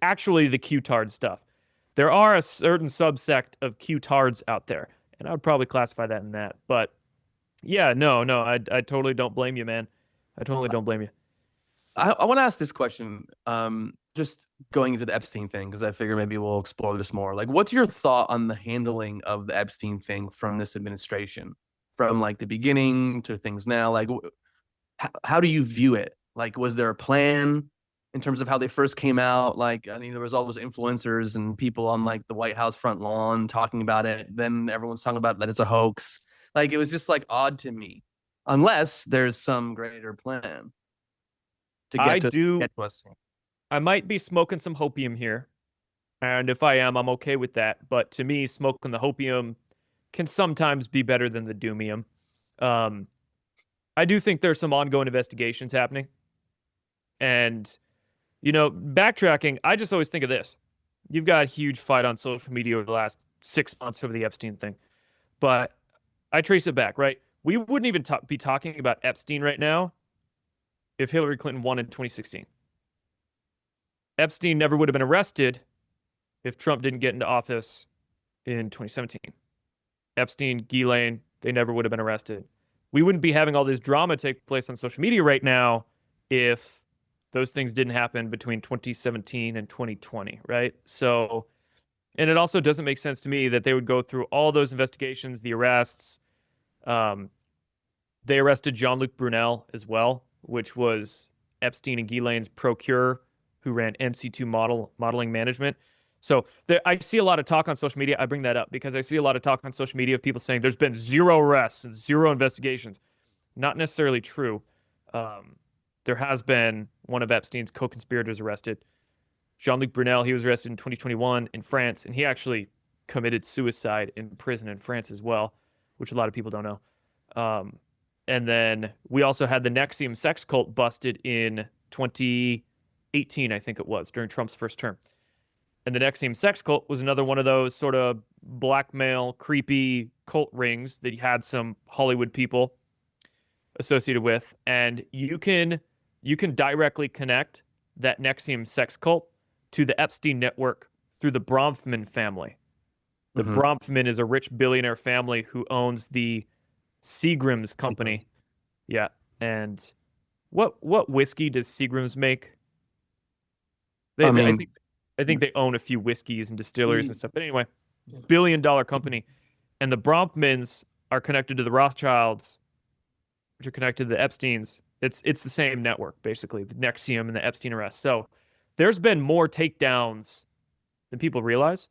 actually the Q-tard stuff. There are a certain subsect of Q-tards out there, and I would probably classify that in that. But yeah, no, I totally don't blame you, man. I totally don't blame you. I want to ask this question, just going into the Epstein thing, because I figure maybe we'll explore this more. Like, what's your thought on the handling of the Epstein thing from this administration, from like the beginning to things now? Like, how do you view it? Like, was there a plan in terms of how they first came out? Like, I mean, there was all those influencers and people on like the White House front lawn talking about it. Then everyone's talking about that it's a hoax. Like, it was just like odd to me, unless there's some greater plan to get to us. I might be smoking some hopium here, and if I am, I'm okay with that. But to me, smoking the hopium can sometimes be better than the doomium. I do think there's some ongoing investigations happening, and backtracking. I just always think of this: you've got a huge fight on social media over the last 6 months over the Epstein thing, but I trace it back. Right, we wouldn't even be talking about Epstein right now if Hillary Clinton won in 2016. Epstein never would have been arrested if Trump didn't get into office in 2017. Epstein, Ghislaine, they never would have been arrested. We wouldn't be having all this drama take place on social media right now if those things didn't happen between 2017 and 2020, right? So, and it also doesn't make sense to me that they would go through all those investigations, the arrests. They arrested Jean-Luc Brunel as well, which was Epstein and Ghislaine's procureur who ran MC2 modeling management. So I see a lot of talk on social media. I bring that up because I see a lot of talk on social media of people saying there's been 0 arrests and 0 investigations. Not necessarily true. There has been one of Epstein's co-conspirators arrested. Jean-Luc Brunel, he was arrested in 2021 in France, and he actually committed suicide in prison in France as well, which a lot of people don't know. And then we also had the NXIVM sex cult busted in 2018, I think it was, during Trump's first term. And the NXIVM sex cult was another one of those sort of blackmail, creepy cult rings that had some Hollywood people associated with. And you can directly connect that NXIVM sex cult to the Epstein network through the Bronfman family. The Bronfman is a rich billionaire family who owns the Seagram's company. Yeah. And what whiskey does Seagram's make? I think they own a few whiskeys and distilleries and stuff. But anyway, billion-dollar company. And the Bronfmans are connected to the Rothschilds, which are connected to the Epsteins. It's the same network, basically, the NXIVM and the Epstein arrest. So there's been more takedowns than people realize.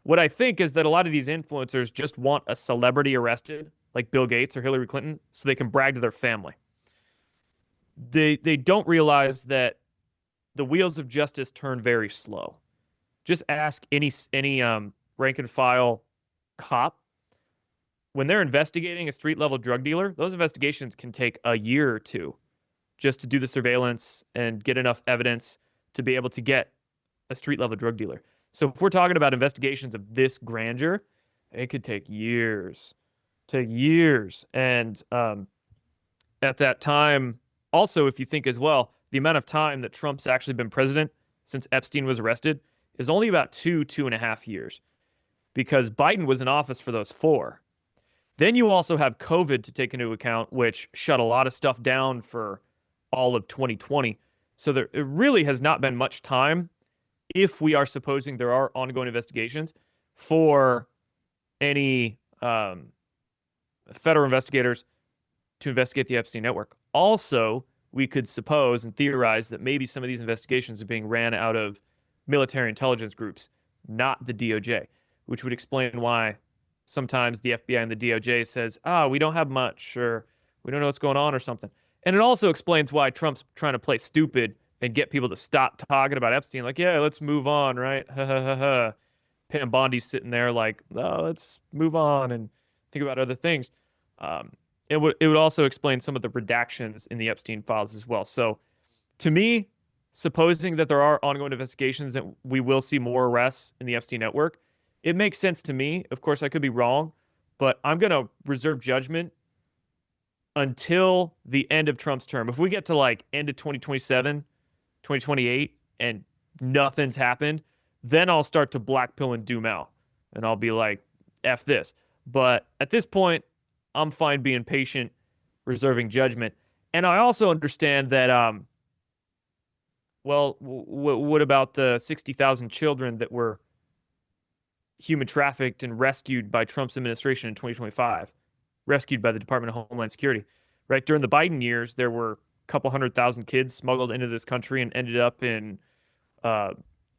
What I think is that a lot of these influencers just want a celebrity arrested, like Bill Gates or Hillary Clinton, so they can brag to their family. They don't realize that the wheels of justice turn very slow. Just ask any rank and file cop. When they're investigating a street level drug dealer, those investigations can take a year or 2 just to do the surveillance and get enough evidence to be able to get a street level drug dealer. So if we're talking about investigations of this grandeur, it could take years. And at that time, also, if you think as well, the amount of time that Trump's actually been president since Epstein was arrested is only about 2.5 years, because Biden was in office for those 4. Then you also have COVID to take into account, which shut a lot of stuff down for all of 2020. So it really has not been much time, if we are supposing there are ongoing investigations, for any federal investigators to investigate the Epstein network. Also, we could suppose and theorize that maybe some of these investigations are being ran out of military intelligence groups, not the DOJ, which would explain why sometimes the FBI and the DOJ says, we don't have much, or we don't know what's going on or something. And it also explains why Trump's trying to play stupid and get people to stop talking about Epstein. Like, yeah, let's move on, right? Ha ha ha ha. Pam Bondi's sitting there like, let's move on and think about other things. It would also explain some of the redactions in the Epstein files as well. So to me, supposing that there are ongoing investigations that we will see more arrests in the Epstein network, it makes sense to me. Of course, I could be wrong, but I'm going to reserve judgment until the end of Trump's term. If we get to like end of 2027, 2028, and nothing's happened, then I'll start to black pill and doom out. And I'll be like, F this. But at this point, I'm fine being patient, reserving judgment. And I also understand that, what about the 60,000 children that were human trafficked and rescued by Trump's administration in 2025? Rescued by the Department of Homeland Security, right? During the Biden years, there were a couple 100,000 kids smuggled into this country and ended up in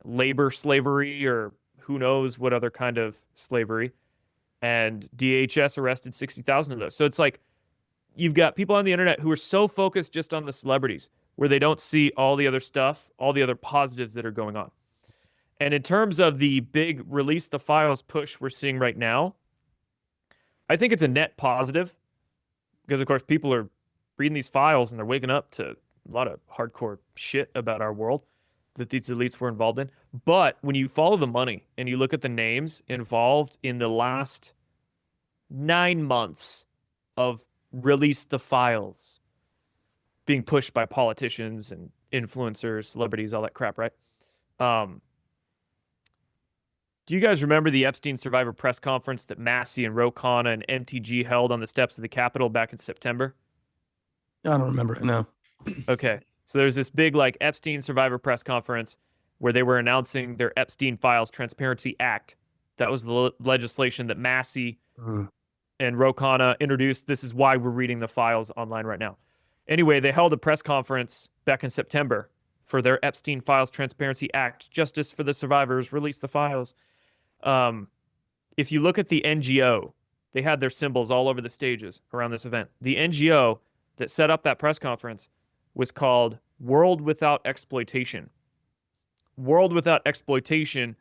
labor slavery or who knows what other kind of slavery. And DHS arrested 60,000 of those. So it's like you've got people on the internet who are so focused just on the celebrities where they don't see all the other stuff, all the other positives that are going on. And in terms of the big release the files push we're seeing right now, I think it's a net positive because, of course, people are reading these files and they're waking up to a lot of hardcore shit about our world that these elites were involved in. But when you follow the money and you look at the names involved in the last 9 months of release the files being pushed by politicians and influencers, celebrities, all that crap, right? Do you guys remember the Epstein survivor press conference that Massey and Ro Khanna and MTG held on the steps of the Capitol back in September? I don't remember it, no. Okay. So there's this big like Epstein survivor press conference where they were announcing their Epstein Files Transparency Act. That was the legislation that Massey and Ro Khanna introduced. This is why we're reading the files online right now. Anyway, they held a press conference back in September for their Epstein Files Transparency Act. Justice for the survivors, release the files. If you look at the NGO, they had their symbols all over the stages around this event. The NGO that set up that press conference was called World Without Exploitation. World Without Exploitation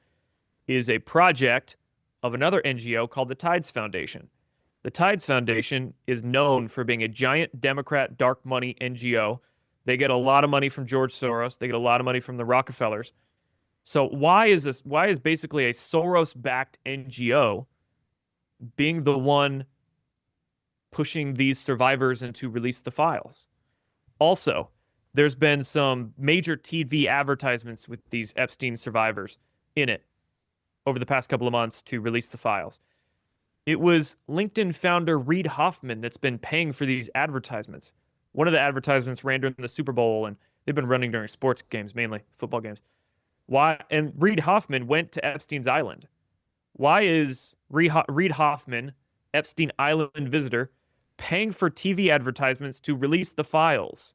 is a project of another NGO called the Tides Foundation. The Tides Foundation is known for being a giant Democrat dark money NGO. They get a lot of money from George Soros. They get a lot of money from the Rockefellers. So why is basically a Soros-backed NGO being the one pushing these survivors into release the files? Also, there's been some major TV advertisements with these Epstein survivors in it over the past couple of months to release the files. It was LinkedIn founder Reid Hoffman that's been paying for these advertisements. One of the advertisements ran during the Super Bowl, and they've been running during sports games, mainly football games. Why? And Reid Hoffman went to Epstein's Island. Why is Reid Hoffman, Epstein Island visitor, paying for TV advertisements to release the files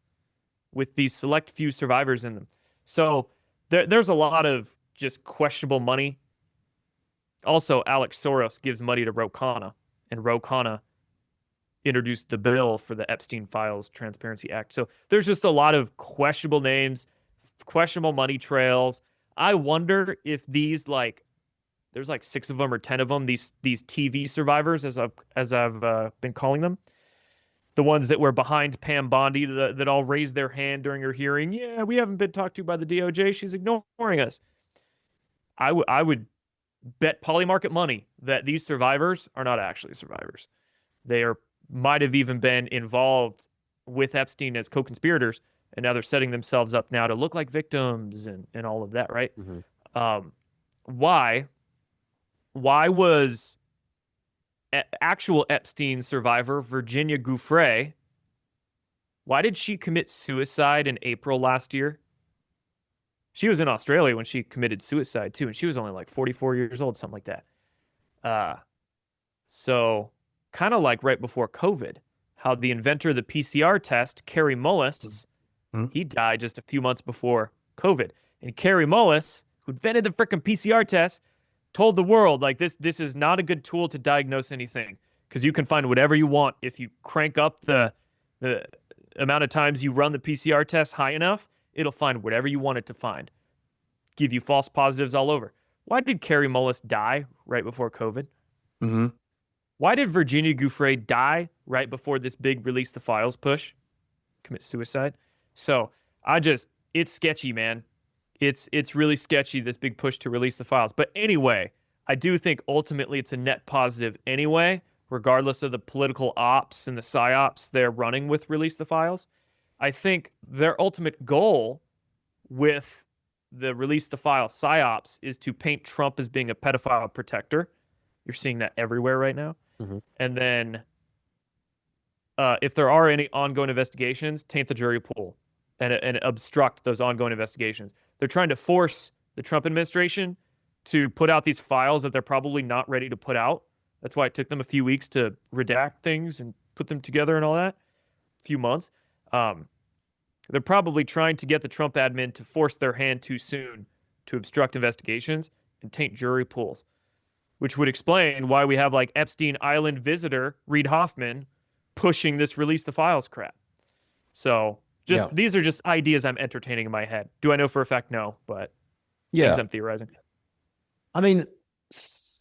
with these select few survivors in them? So there's a lot of just questionable money. Also, Alex Soros gives money to Ro Khanna, and Ro Khanna introduced the bill for the Epstein Files Transparency Act. So there's just a lot of questionable names, questionable money trails. I wonder if these there's 6 of them or 10 of them, these TV survivors, as I've been calling them, the ones that were behind Pam Bondi that all raised their hand during her hearing. Yeah, we haven't been talked to by the DOJ. She's ignoring us. I would bet polymarket money that these survivors are not actually survivors. They might have even been involved with Epstein as co-conspirators, and now they're setting themselves up now to look like victims and all of that, right? Mm-hmm. Why was actual Epstein survivor Virginia Giuffre, why did she commit suicide in April last year? She was in Australia when she committed suicide too, and she was only 44 years old, something like that. So kind of like right before COVID, how the inventor of the PCR test, Kary Mullis, he died just a few months before COVID. And Kary Mullis, who invented the freaking PCR test, told the world, this is not a good tool to diagnose anything because you can find whatever you want. If you crank up the amount of times you run the PCR test high enough, it'll find whatever you want it to find. Give you false positives all over. Why did Kary Mullis die right before COVID? Mm-hmm. Why did Virginia Giuffre die right before this big release the files push? Commit suicide? So it's sketchy, man. It's really sketchy, this big push to release the files. But anyway, I do think ultimately it's a net positive anyway, regardless of the political ops and the psyops they're running with release the files. I think their ultimate goal with the release the file psyops is to paint Trump as being a pedophile protector. You're seeing that everywhere right now. Mm-hmm. And then if there are any ongoing investigations, taint the jury pool and obstruct those ongoing investigations. They're trying to force the Trump administration to put out these files that they're probably not ready to put out. That's why it took them a few weeks to redact things and put them together and all that. A few months. They're probably trying to get the Trump admin to force their hand too soon to obstruct investigations and taint jury pools, which would explain why we have like Epstein Island visitor Reid Hoffman pushing this release the files crap. So these are just ideas I'm entertaining in my head. Do I know for a fact? No, but things I'm theorizing. I mean,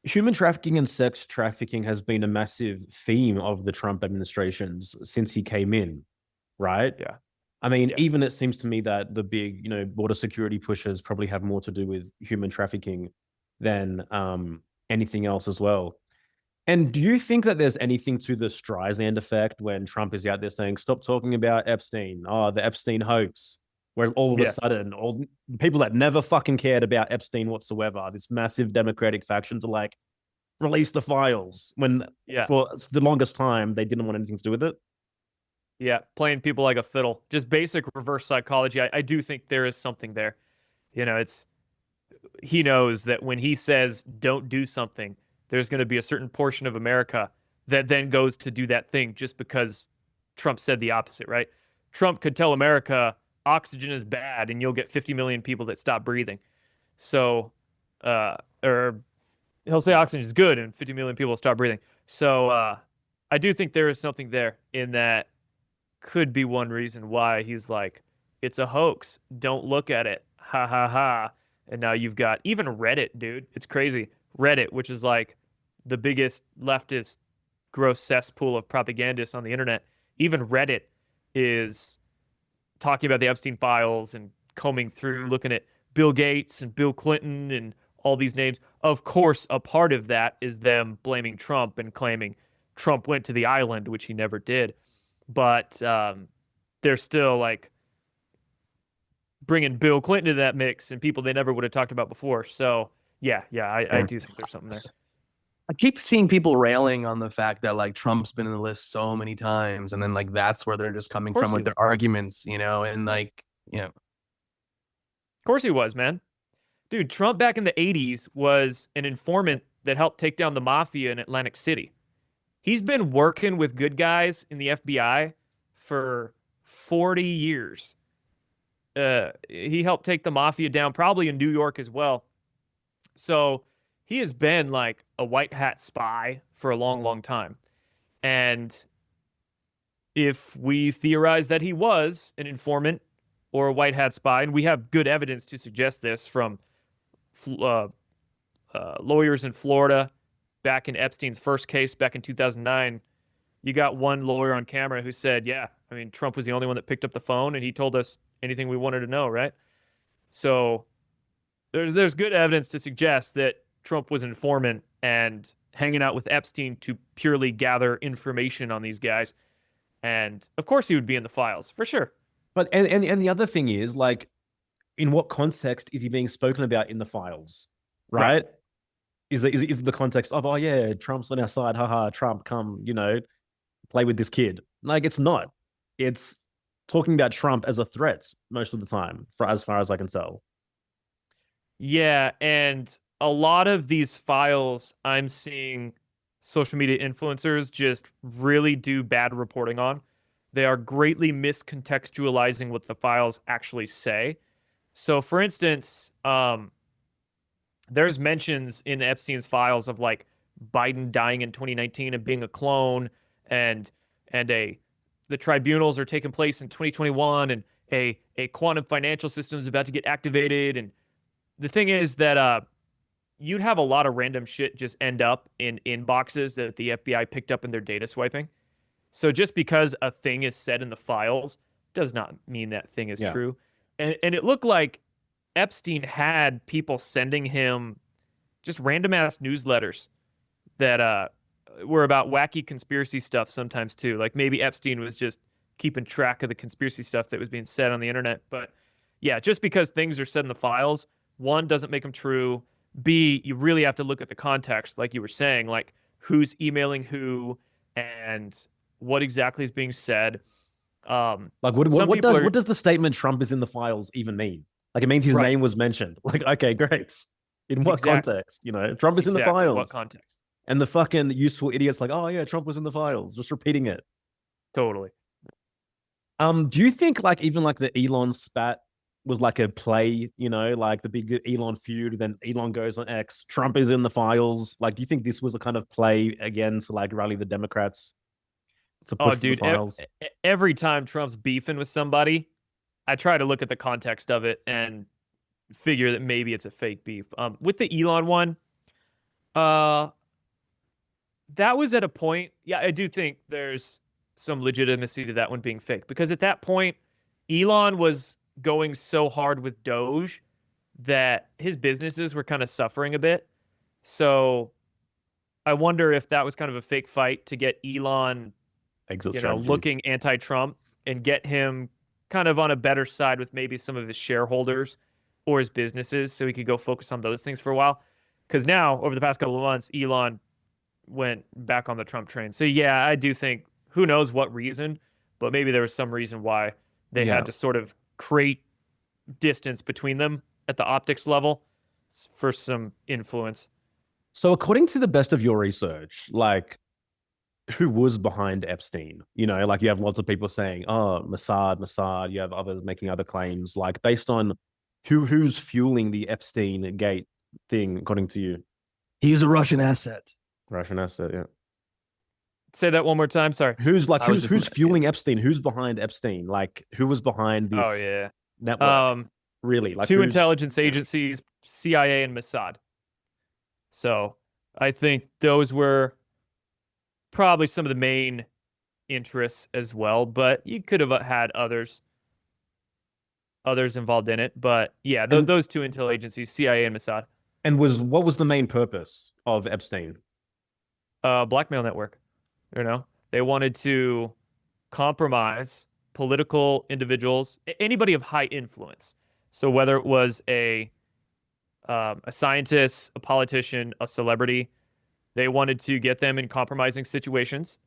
human trafficking and sex trafficking has been a massive theme of the Trump administrations since he came in, right? Yeah. I mean, even it seems to me that the big, border security pushes probably have more to do with human trafficking than anything else as well. And do you think that there's anything to the Streisand effect when Trump is out there saying, stop talking about Epstein, the Epstein hoax, where all of a sudden, all the people that never fucking cared about Epstein whatsoever, this massive Democratic factions are like, release the files, when for the longest time, they didn't want anything to do with it? Yeah, playing people like a fiddle. Just basic reverse psychology. I do think there is something there. He knows that when he says don't do something, there's going to be a certain portion of America that then goes to do that thing just because Trump said the opposite, right? Trump could tell America oxygen is bad and you'll get 50 million people that stop breathing. So, or he'll say oxygen is good and 50 million people stop breathing. So I do think there is something there in that. Could be one reason why he's like, it's a hoax. Don't look at it. Ha ha ha. And now you've got even Reddit, dude. It's crazy. Reddit, which is like the biggest leftist gross cesspool of propagandists on the internet. Even Reddit is talking about the Epstein files and combing through, looking at Bill Gates and Bill Clinton and all these names. Of course, a part of that is them blaming Trump and claiming Trump went to the island, which he never did. But they're still like bringing Bill Clinton to that mix and people they never would have talked about before. So I do think there's something there. I keep seeing people railing on the fact that like Trump's been in the list so many times, and then like that's where they're just coming from with their arguments, and like Of course he was, man. Dude, Trump back in the 80s was an informant that helped take down the mafia in Atlantic City. He's been working with good guys in the FBI for 40 years. He helped take the mafia down, probably in New York as well. So he has been like a white hat spy for a long, long time. And if we theorize that he was an informant or a white hat spy, and we have good evidence to suggest this from lawyers in Florida, back in Epstein's first case back in 2009, you got one lawyer on camera who said, Trump was the only one that picked up the phone and he told us anything we wanted to know, right? So there's good evidence to suggest that Trump was an informant and hanging out with Epstein to purely gather information on these guys. And of course he would be in the files, for sure. But and the other thing is, like, in what context is he being spoken about in the files, right? Is the context of, Trump's on our side, haha, Trump, come, play with this kid. Like, it's not. It's talking about Trump as a threat most of the time, as far as I can tell. Yeah, and a lot of these files I'm seeing social media influencers just really do bad reporting on. They are greatly miscontextualizing what the files actually say. So, for instance, there's mentions in Epstein's files of like Biden dying in 2019 and being a clone, and the tribunals are taking place in 2021, and a quantum financial system is about to get activated. And the thing is that you'd have a lot of random shit just end up in inboxes that the FBI picked up in their data swiping. So just because a thing is said in the files does not mean that thing is true. And it looked like Epstein had people sending him just random ass newsletters that were about wacky conspiracy stuff sometimes too. Like maybe Epstein was just keeping track of the conspiracy stuff that was being said on the internet. But yeah, just because things are said in the files, one, doesn't make them true. B, you really have to look at the context, like you were saying, like who's emailing who and what exactly is being said. Like what does the statement Trump is in the files even mean? Like it means his name was mentioned. Like, okay, great. In what context? You know, Trump is in the files. What context? And the fucking useful idiots like, oh yeah, Trump was in the files, just repeating it. Totally. Do you think like even like the Elon spat was like a play, you know, like the big Elon feud, then Elon goes on X, Trump is in the files. Like, do you think this was a kind of play again to like rally the Democrats to push for the files? Every time Trump's beefing with somebody, I try to look at the context of it and figure that maybe it's a fake beef. With the Elon one, that was at a point. Yeah, I do think there's some legitimacy to that one being fake because at that point, Elon was going so hard with Doge that his businesses were kind of suffering a bit. So I wonder if that was kind of a fake fight to get Elon, looking anti-Trump and get him kind of on a better side with maybe some of his shareholders or his businesses so he could go focus on those things for a while. Because now, over the past couple of months, Elon went back on the Trump train. So yeah, I do think, who knows what reason, but maybe there was some reason why they had to sort of create distance between them at the optics level for some influence. So according to the best of your research, like who was behind Epstein? You know, like you have lots of people saying, oh, Mossad, you have others making other claims, like based on who's fueling the Epstein Gate thing, according to you? He's a Russian asset. Russian asset, yeah. Say that one more time. Sorry. Who's fueling Epstein? Who's behind Epstein? Like who was behind this network? Really? Like two intelligence agencies, CIA and Mossad. So I think those were probably some of the main interests as well, but you could have had others involved in it. But yeah, those two intel agencies, CIA and Mossad. And what was the main purpose of Epstein? Blackmail network. You know, they wanted to compromise political individuals, anybody of high influence. So whether it was a scientist, a politician, a celebrity, they wanted to get them in compromising situations,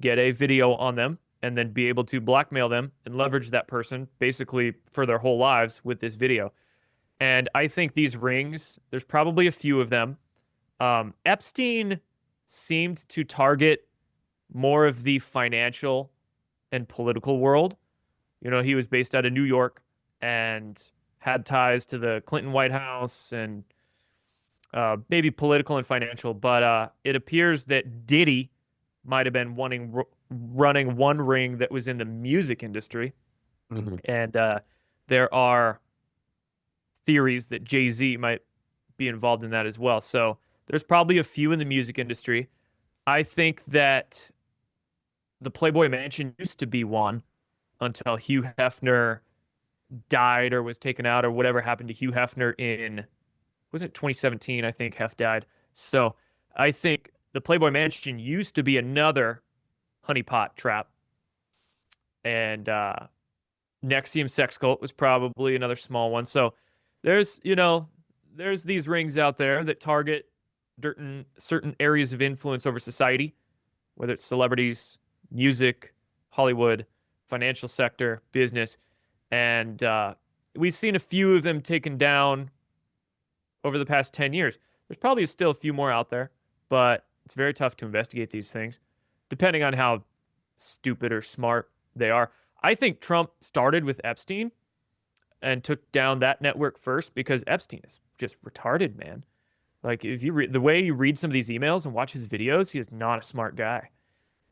get a video on them, and then be able to blackmail them and leverage that person basically for their whole lives with this video. And I think these rings, there's probably a few of them. Epstein seemed to target more of the financial and political world. You know, he was based out of New York and had ties to the Clinton White House and maybe political and financial. But it appears that Diddy might have been running one ring that was in the music industry. Mm-hmm. And there are theories that Jay-Z might be involved in that as well. So there's probably a few in the music industry. I think that the Playboy Mansion used to be one until Hugh Hefner died or was taken out or whatever happened to Hugh Hefner in, was it 2017? I think Hef died. So I think the Playboy Mansion used to be another honeypot trap. And NXIVM sex cult was probably another small one. So there's these rings out there that target certain areas of influence over society, whether it's celebrities, music, Hollywood, financial sector, business. And we've seen a few of them taken down over the past 10 years. There's probably still a few more out there, but it's very tough to investigate these things, depending on how stupid or smart they are. I think Trump started with Epstein and took down that network first because Epstein is just retarded, man. Like, if you read the way you read some of these emails and watch his videos, he is not a smart guy.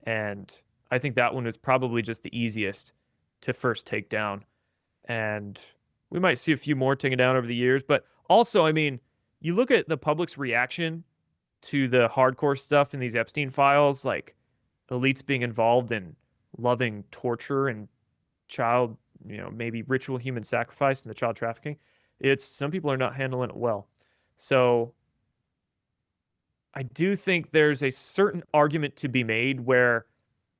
And I think that one was probably just the easiest to first take down. And we might see a few more taken down over the years. But also, I mean, you look at the public's reaction to the hardcore stuff in these Epstein files, like elites being involved in loving torture and child maybe ritual human sacrifice and the child trafficking. It's some people are not handling it well. So I do think there's a certain argument to be made where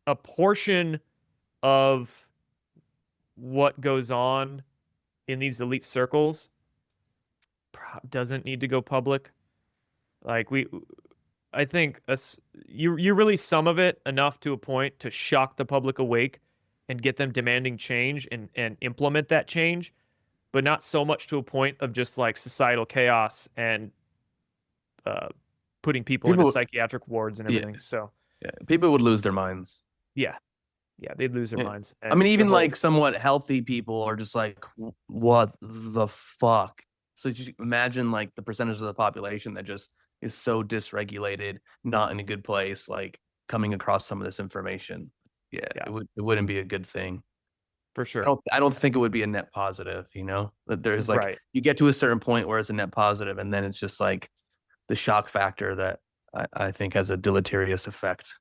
a portion of what goes on in these elite circles doesn't need to go public. Like I think you release some of it enough to a point to shock the public awake and get them demanding change and implement that change, but not so much to a point of just like societal chaos and putting people into psychiatric wards and everything. So people would lose their minds. Yeah, they'd lose their minds. I mean, even like somewhat healthy people are just like, what the fuck? So you imagine like the percentage of the population that just is so dysregulated, not in a good place, like coming across some of this information. Yeah. It wouldn't be a good thing. For sure. I don't think it would be a net positive, that there's like, you get to a certain point where it's a net positive, and then it's just like the shock factor that I think has a deleterious effect.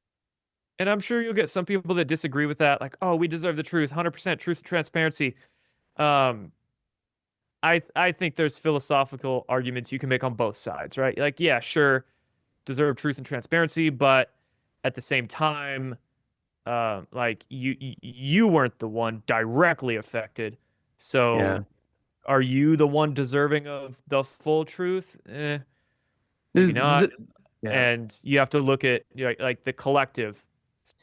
And I'm sure you'll get some people that disagree with that, like, oh, we deserve the truth, 100% truth and transparency. I think there's philosophical arguments you can make on both sides, right? Like, yeah, sure, deserve truth and transparency, but at the same time, like you weren't the one directly affected, so are you the one deserving of the full truth? Maybe not. And you have to look at like the collective.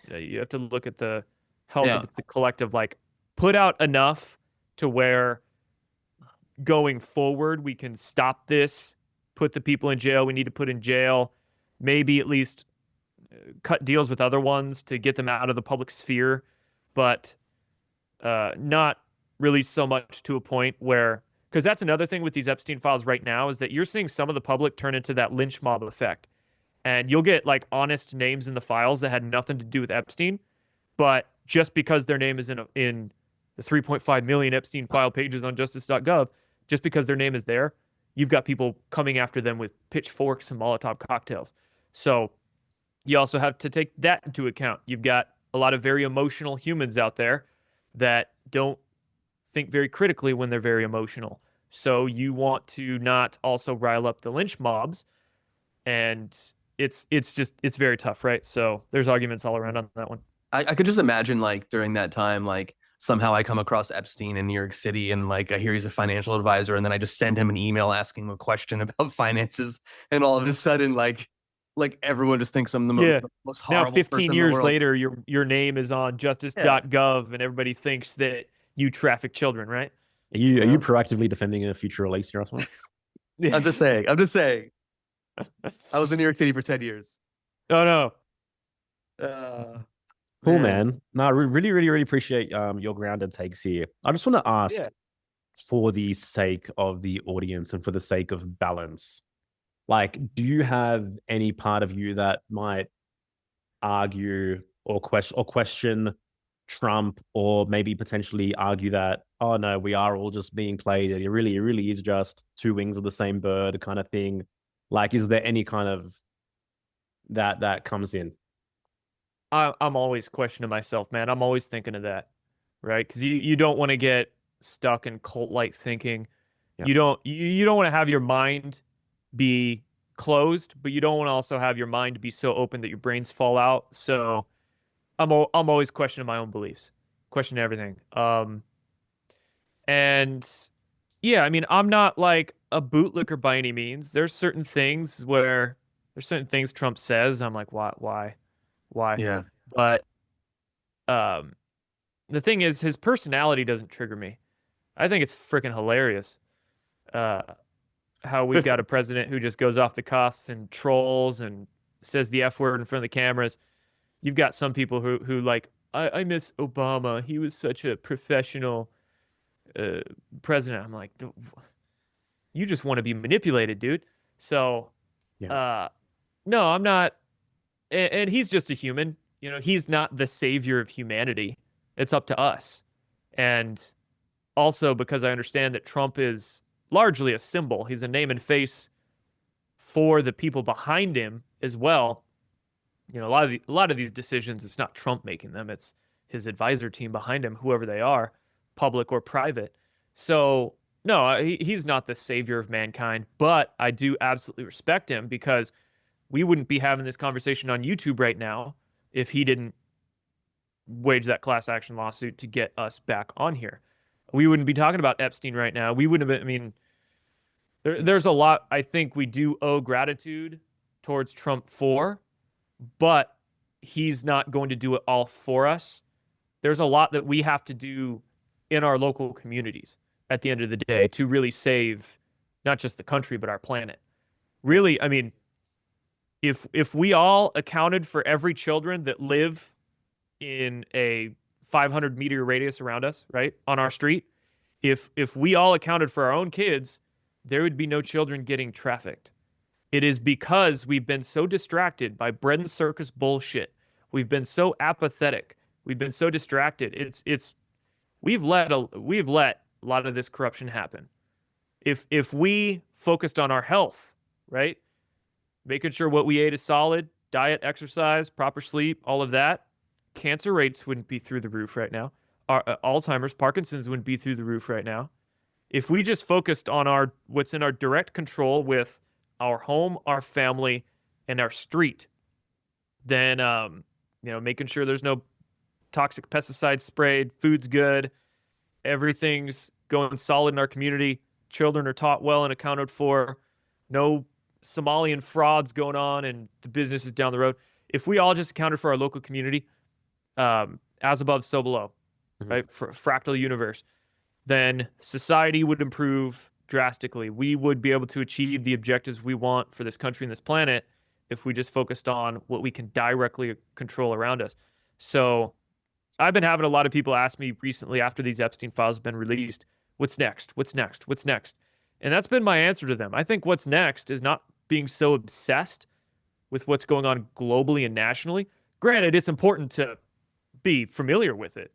You have to look at the health of the collective. Like, put out enough to where going forward we can stop this, put the people in jail we need to put in jail, maybe at least cut deals with other ones to get them out of the public sphere, but not really so much to a point where, because that's another thing with these Epstein files right now, is that you're seeing some of the public turn into that lynch mob effect. And you'll get like honest names in the files that had nothing to do with Epstein, but just because their name is in the 3.5 million Epstein file pages on justice.gov, just because their name is there, you've got people coming after them with pitchforks and Molotov cocktails. So you also have to take that into account. You've got a lot of very emotional humans out there that don't think very critically when they're very emotional. So you want to not also rile up the lynch mobs, and it's very tough, right? So there's arguments all around on that one. I could just imagine like during that time, like somehow I come across Epstein in New York City, and like I hear he's a financial advisor, and then I just send him an email asking him a question about finances, and all of a sudden like everyone just thinks I'm the most horrible. Now 15 years later, your name is on justice.gov, and everybody thinks that you traffic children, right? Are you proactively defending a future release here, Osman? I'm just saying. I was in New York City for 10 years. Oh no. Cool, man. No, I really, really, really appreciate your grounded takes here. I just want to ask, for the sake of the audience and for the sake of balance, like, do you have any part of you that might argue or question Trump, or maybe potentially argue that, oh no, we are all just being played, and it really is just two wings of the same bird kind of thing? Like, is there any kind of that comes in? I'm always questioning myself, man. I'm always thinking of that, right? Because you don't want to get stuck in cult-like thinking. You don't want to have your mind be closed, but you don't want to also have your mind be so open that your brains fall out. So I'm always questioning my own beliefs, questioning everything. And yeah, I mean, I'm not like a bootlicker by any means. There's certain things Trump says, I'm like, why? Yeah. But the thing is, his personality doesn't trigger me. I think it's freaking hilarious how we've got a president who just goes off the cuff and trolls and says the F word in front of the cameras. You've got some people who like, I miss Obama. He was such a professional president. I'm like, you just want to be manipulated, dude. So, no, I'm not. And he's just a human. He's not the savior of humanity. It's up to us. And also because I understand that Trump is largely a symbol. He's a name and face for the people behind him as well. A lot of these decisions, it's not Trump making them. It's his advisor team behind him, whoever they are. public or private. So no, he's not the savior of mankind, but I do absolutely respect him, because we wouldn't be having this conversation on YouTube right now if he didn't wage that class action lawsuit to get us back on here. We wouldn't be talking about Epstein right now. We wouldn't have been, I mean, there's a lot I think we do owe gratitude towards Trump for, but he's not going to do it all for us. There's a lot that we have to do in our local communities at the end of the day to really save not just the country, but our planet. Really, I mean, if we all accounted for every children that live in a 500-meter radius around us, right, on our street, if we all accounted for our own kids, there would be no children getting trafficked. It is because we've been so distracted by bread and circus bullshit. We've been so apathetic. We've been so distracted. We've let a lot of this corruption happen. If we focused on our health, right, making sure what we ate is solid, diet, exercise, proper sleep, all of that, cancer rates wouldn't be through the roof right now. Alzheimer's, Parkinson's wouldn't be through the roof right now. If we just focused on what's in our direct control with our home, our family, and our street, then making sure there's no toxic pesticides sprayed, food's good, everything's going solid in our community, children are taught well and accounted for, no Somalian frauds going on, and the business is down the road. If we all just accounted for our local community, as above, so below, right? For fractal universe, then society would improve drastically. We would be able to achieve the objectives we want for this country and this planet if we just focused on what we can directly control around us. So I've been having a lot of people ask me recently, after these Epstein files have been released, what's next? What's next? What's next? And that's been my answer to them. I think what's next is not being so obsessed with what's going on globally and nationally. Granted, it's important to be familiar with it,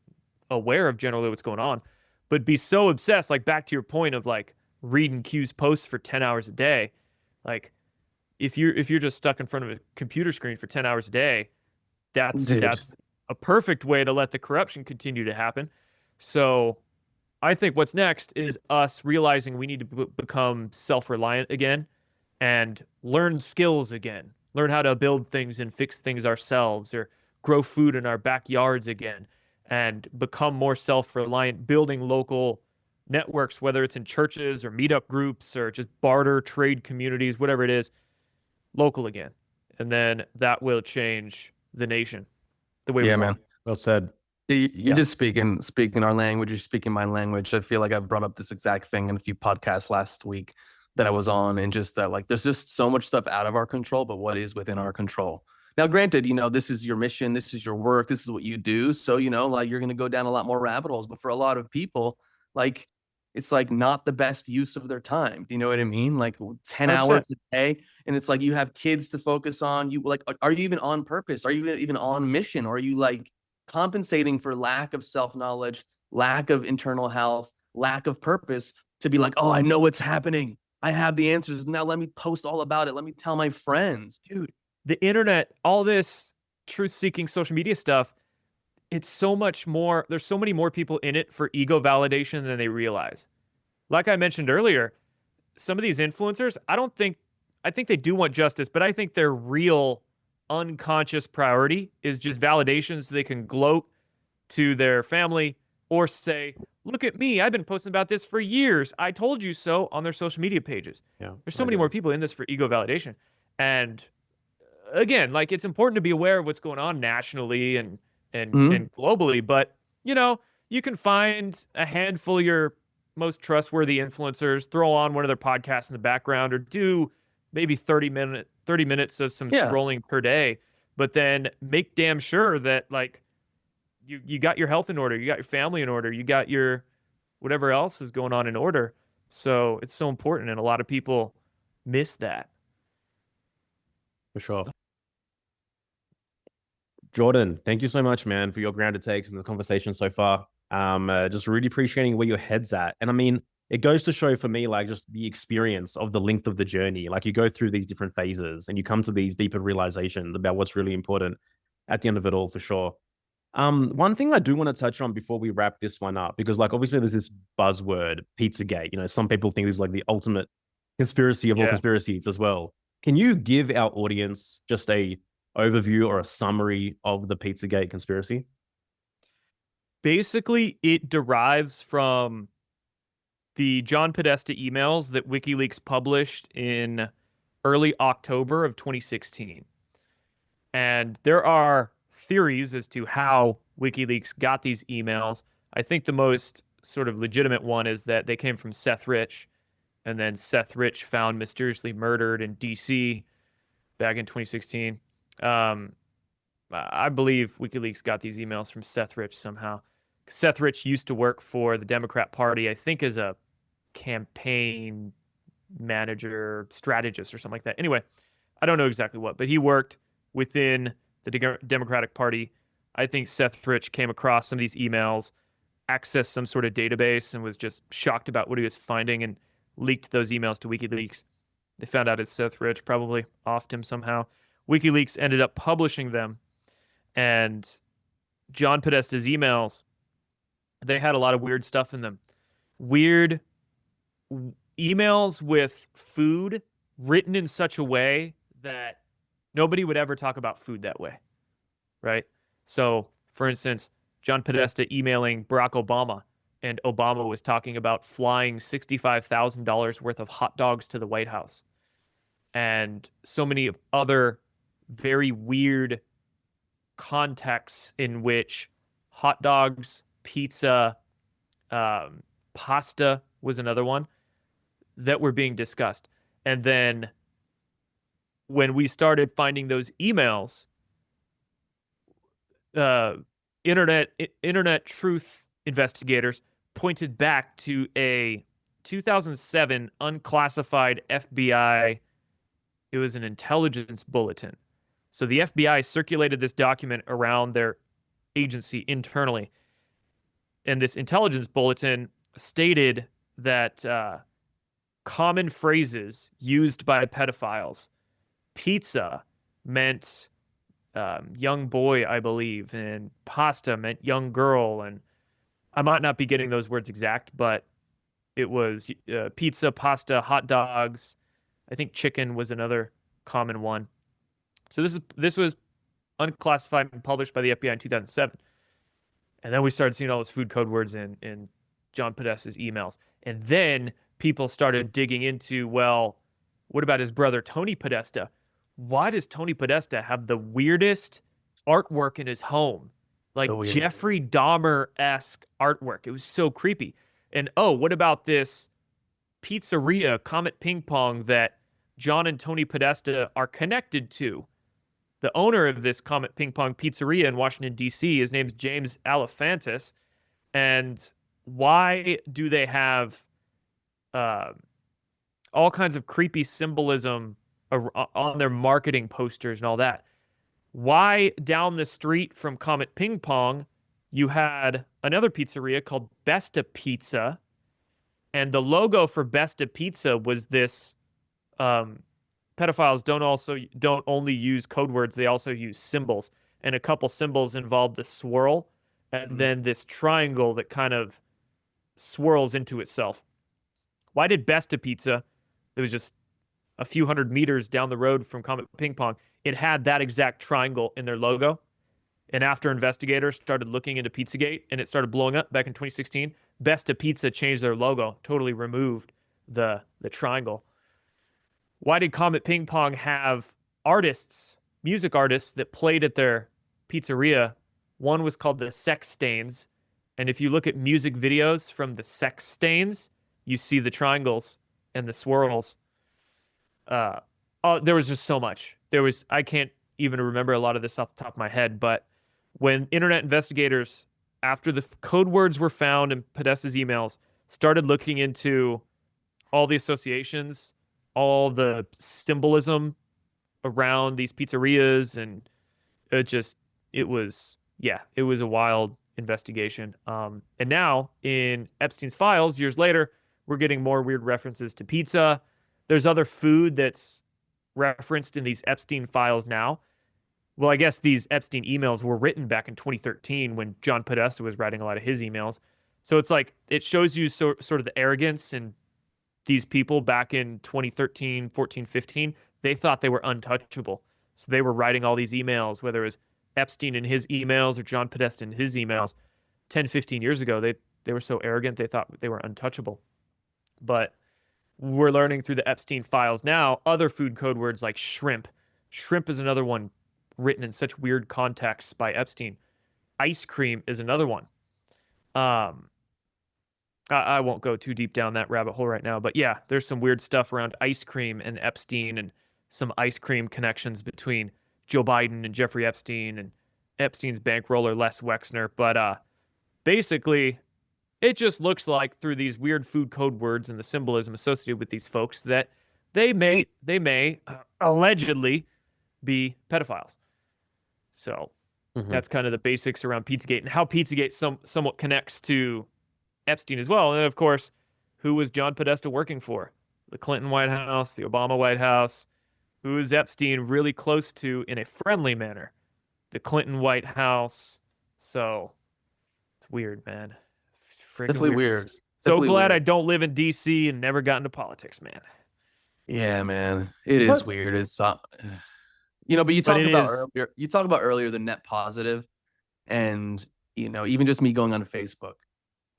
aware of generally what's going on, but be so obsessed, like back to your point of like reading Q's posts for 10 hours a day. Like if you're just stuck in front of a computer screen for 10 hours a day, that's a perfect way to let the corruption continue to happen. So I think what's next is us realizing we need to become self-reliant again and learn skills again, learn how to build things and fix things ourselves, or grow food in our backyards again, and become more self-reliant, building local networks, whether it's in churches or meetup groups or just barter trade communities, whatever it is, local again. And then that will change the nation the way we want. Man. Well said. You're just speaking our language. You're speaking my language. I feel like I've brought up this exact thing in a few podcasts last week that I was on, and just that, like, there's just so much stuff out of our control, but what is within our control? Now, granted, this is your mission, this is your work, this is what you do. So, like, you're going to go down a lot more rabbit holes, but for a lot of people, like, it's like not the best use of their time. Do you know what I mean? Like 10 hours a day. And it's like, you have kids to focus on. You like, are you even on purpose? Are you even on mission? Or are you like compensating for lack of self-knowledge, lack of internal health, lack of purpose to be like, oh, I know what's happening. I have the answers. Now let me post all about it. Let me tell my friends. Dude, the internet, all this truth-seeking social media stuff, it's so much more. There's so many more people in it for ego validation than they realize. Like I mentioned earlier, some of these influencers, I think they do want justice, but I think their real unconscious priority is just validation so they can gloat to their family or say, look at me, I've been posting about this for years. I told you so, on their social media pages. Yeah, there's so many more people in this for ego validation. And again, like, it's important to be aware of what's going on nationally and globally, but you can find a handful of your most trustworthy influencers, throw on one of their podcasts in the background, or do maybe 30 minutes of some scrolling per day, but then make damn sure that, like, you got your health in order, you got your family in order, you got your whatever else is going on in order. So it's so important, and a lot of people miss that. For sure. Jordan, thank you so much, man, for your grounded takes in the conversation so far. Just really appreciating where your head's at. And I mean, it goes to show for me, like, just the experience of the length of the journey. Like, you go through these different phases and you come to these deeper realizations about what's really important at the end of it all, for sure. One thing I do want to touch on before we wrap this one up, because like obviously there's this buzzword, Pizzagate. You know, some people think this is like the ultimate conspiracy of all Yeah. conspiracies as well. Can you give our audience just a overview or a summary of the Pizzagate conspiracy? Basically, it derives from the John Podesta emails that WikiLeaks published in early October of 2016. And there are theories as to how WikiLeaks got these emails. I think the most sort of legitimate one is that they came from Seth Rich, and then Seth Rich found mysteriously murdered in DC back in 2016. I believe WikiLeaks got these emails from Seth Rich somehow. Seth Rich used to work for the Democrat Party, I think, as a campaign manager, strategist, or something like that. Anyway, I don't know exactly what, but he worked within the Democratic Party. I think Seth Rich came across some of these emails, accessed some sort of database, and was just shocked about what he was finding and leaked those emails to WikiLeaks. They found out it's Seth Rich, probably offed him somehow. WikiLeaks ended up publishing them, and John Podesta's emails, they had a lot of weird stuff in them. Weird emails with food written in such a way that nobody would ever talk about food that way, right? So, for instance, John Podesta emailing Barack Obama, and Obama was talking about flying $65,000 worth of hot dogs to the White House. And so many other very weird contexts in which hot dogs, pizza, pasta was another one that were being discussed. And then when we started finding those emails, internet truth investigators pointed back to a 2007 unclassified FBI. It was an intelligence bulletin. So the FBI circulated this document around their agency internally. And this intelligence bulletin stated that common phrases used by pedophiles, pizza meant young boy, I believe, and pasta meant young girl. And I might not be getting those words exact, but it was pizza, pasta, hot dogs. I think chicken was another common one. So this was unclassified and published by the FBI in 2007. And then we started seeing all those food code words in John Podesta's emails. And then people started digging into, well, what about his brother Tony Podesta? Why does Tony Podesta have the weirdest artwork in his home? Like Jeffrey Dahmer-esque artwork. It was so creepy. And oh, what about this pizzeria, Comet Ping Pong, that John and Tony Podesta are connected to? The owner of this Comet Ping Pong pizzeria in Washington, D.C., his name's James Alefantis. And why do they have all kinds of creepy symbolism on their marketing posters and all that? Why down the street from Comet Ping Pong, you had another pizzeria called Besta Pizza, and the logo for Besta Pizza was this pedophiles don't only use code words, they also use symbols. And a couple symbols involve the swirl and then this triangle that kind of swirls into itself. Why did Besta Pizza, it was just a few hundred meters down the road from Comet Ping Pong, it had that exact triangle in their logo? And after investigators started looking into Pizzagate and it started blowing up back in 2016, Besta Pizza changed their logo, totally removed the triangle. Why did Comet Ping Pong have artists, music artists, that played at their pizzeria? One was called the Sex Stains. And if you look at music videos from the Sex Stains, you see the triangles and the swirls. There was just so much. I can't even remember a lot of this off the top of my head, but when internet investigators, after the code words were found in Podesta's emails, started looking into all the associations, all the symbolism around these pizzerias, and it was a wild investigation. And now in Epstein's files, years later, we're getting more weird references to pizza. There's other food that's referenced in these Epstein files now. Well, I guess these Epstein emails were written back in 2013 when John Podesta was writing a lot of his emails. So it's like it shows you sort of the arrogance and these people back in 2013, 14, 15. They thought they were untouchable. So they were writing all these emails, whether it was Epstein in his emails or John Podesta in his emails 10, 15 years ago. They were so arrogant they thought they were untouchable. But we're learning through the Epstein files now other food code words like shrimp. Shrimp is another one written in such weird contexts by Epstein. Ice cream is another one. I won't go too deep down that rabbit hole right now, but yeah, there's some weird stuff around ice cream and Epstein and some ice cream connections between Joe Biden and Jeffrey Epstein and Epstein's bankroller Les Wexner. But basically, it just looks like through these weird food code words and the symbolism associated with these folks that they may allegedly be pedophiles. So that's kind of the basics around Pizzagate and how Pizzagate somewhat connects to Epstein as well. And then, of course, who was John Podesta working for? The Clinton White House, the Obama White House. Who is Epstein really close to in a friendly manner? The Clinton White House. So it's weird, man. Friggin' Definitely weird. So Definitely glad weird. I don't live in DC and never got into politics, man. Yeah, man. It is weird. It's you know, but you But talk it about is- earlier, the net positive, and you know, even just me going on Facebook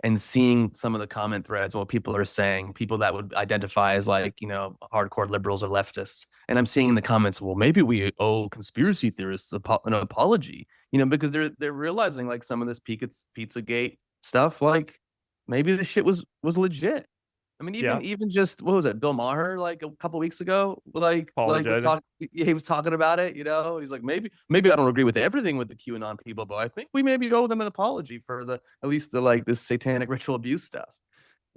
and seeing some of the comment threads, what people are saying, people that would identify as like, you know, hardcore liberals or leftists. And I'm seeing in the comments, well, maybe we owe conspiracy theorists an apology, you know, because they're realizing like some of this Pizzagate stuff, like maybe this shit was legit. I mean, even just what was it, Bill Maher, like a couple weeks ago, like was Apologizing. he was talking about it, you know. He's like, maybe I don't agree with everything with the QAnon people, but I think we maybe owe them an apology for the at least the like this satanic ritual abuse stuff.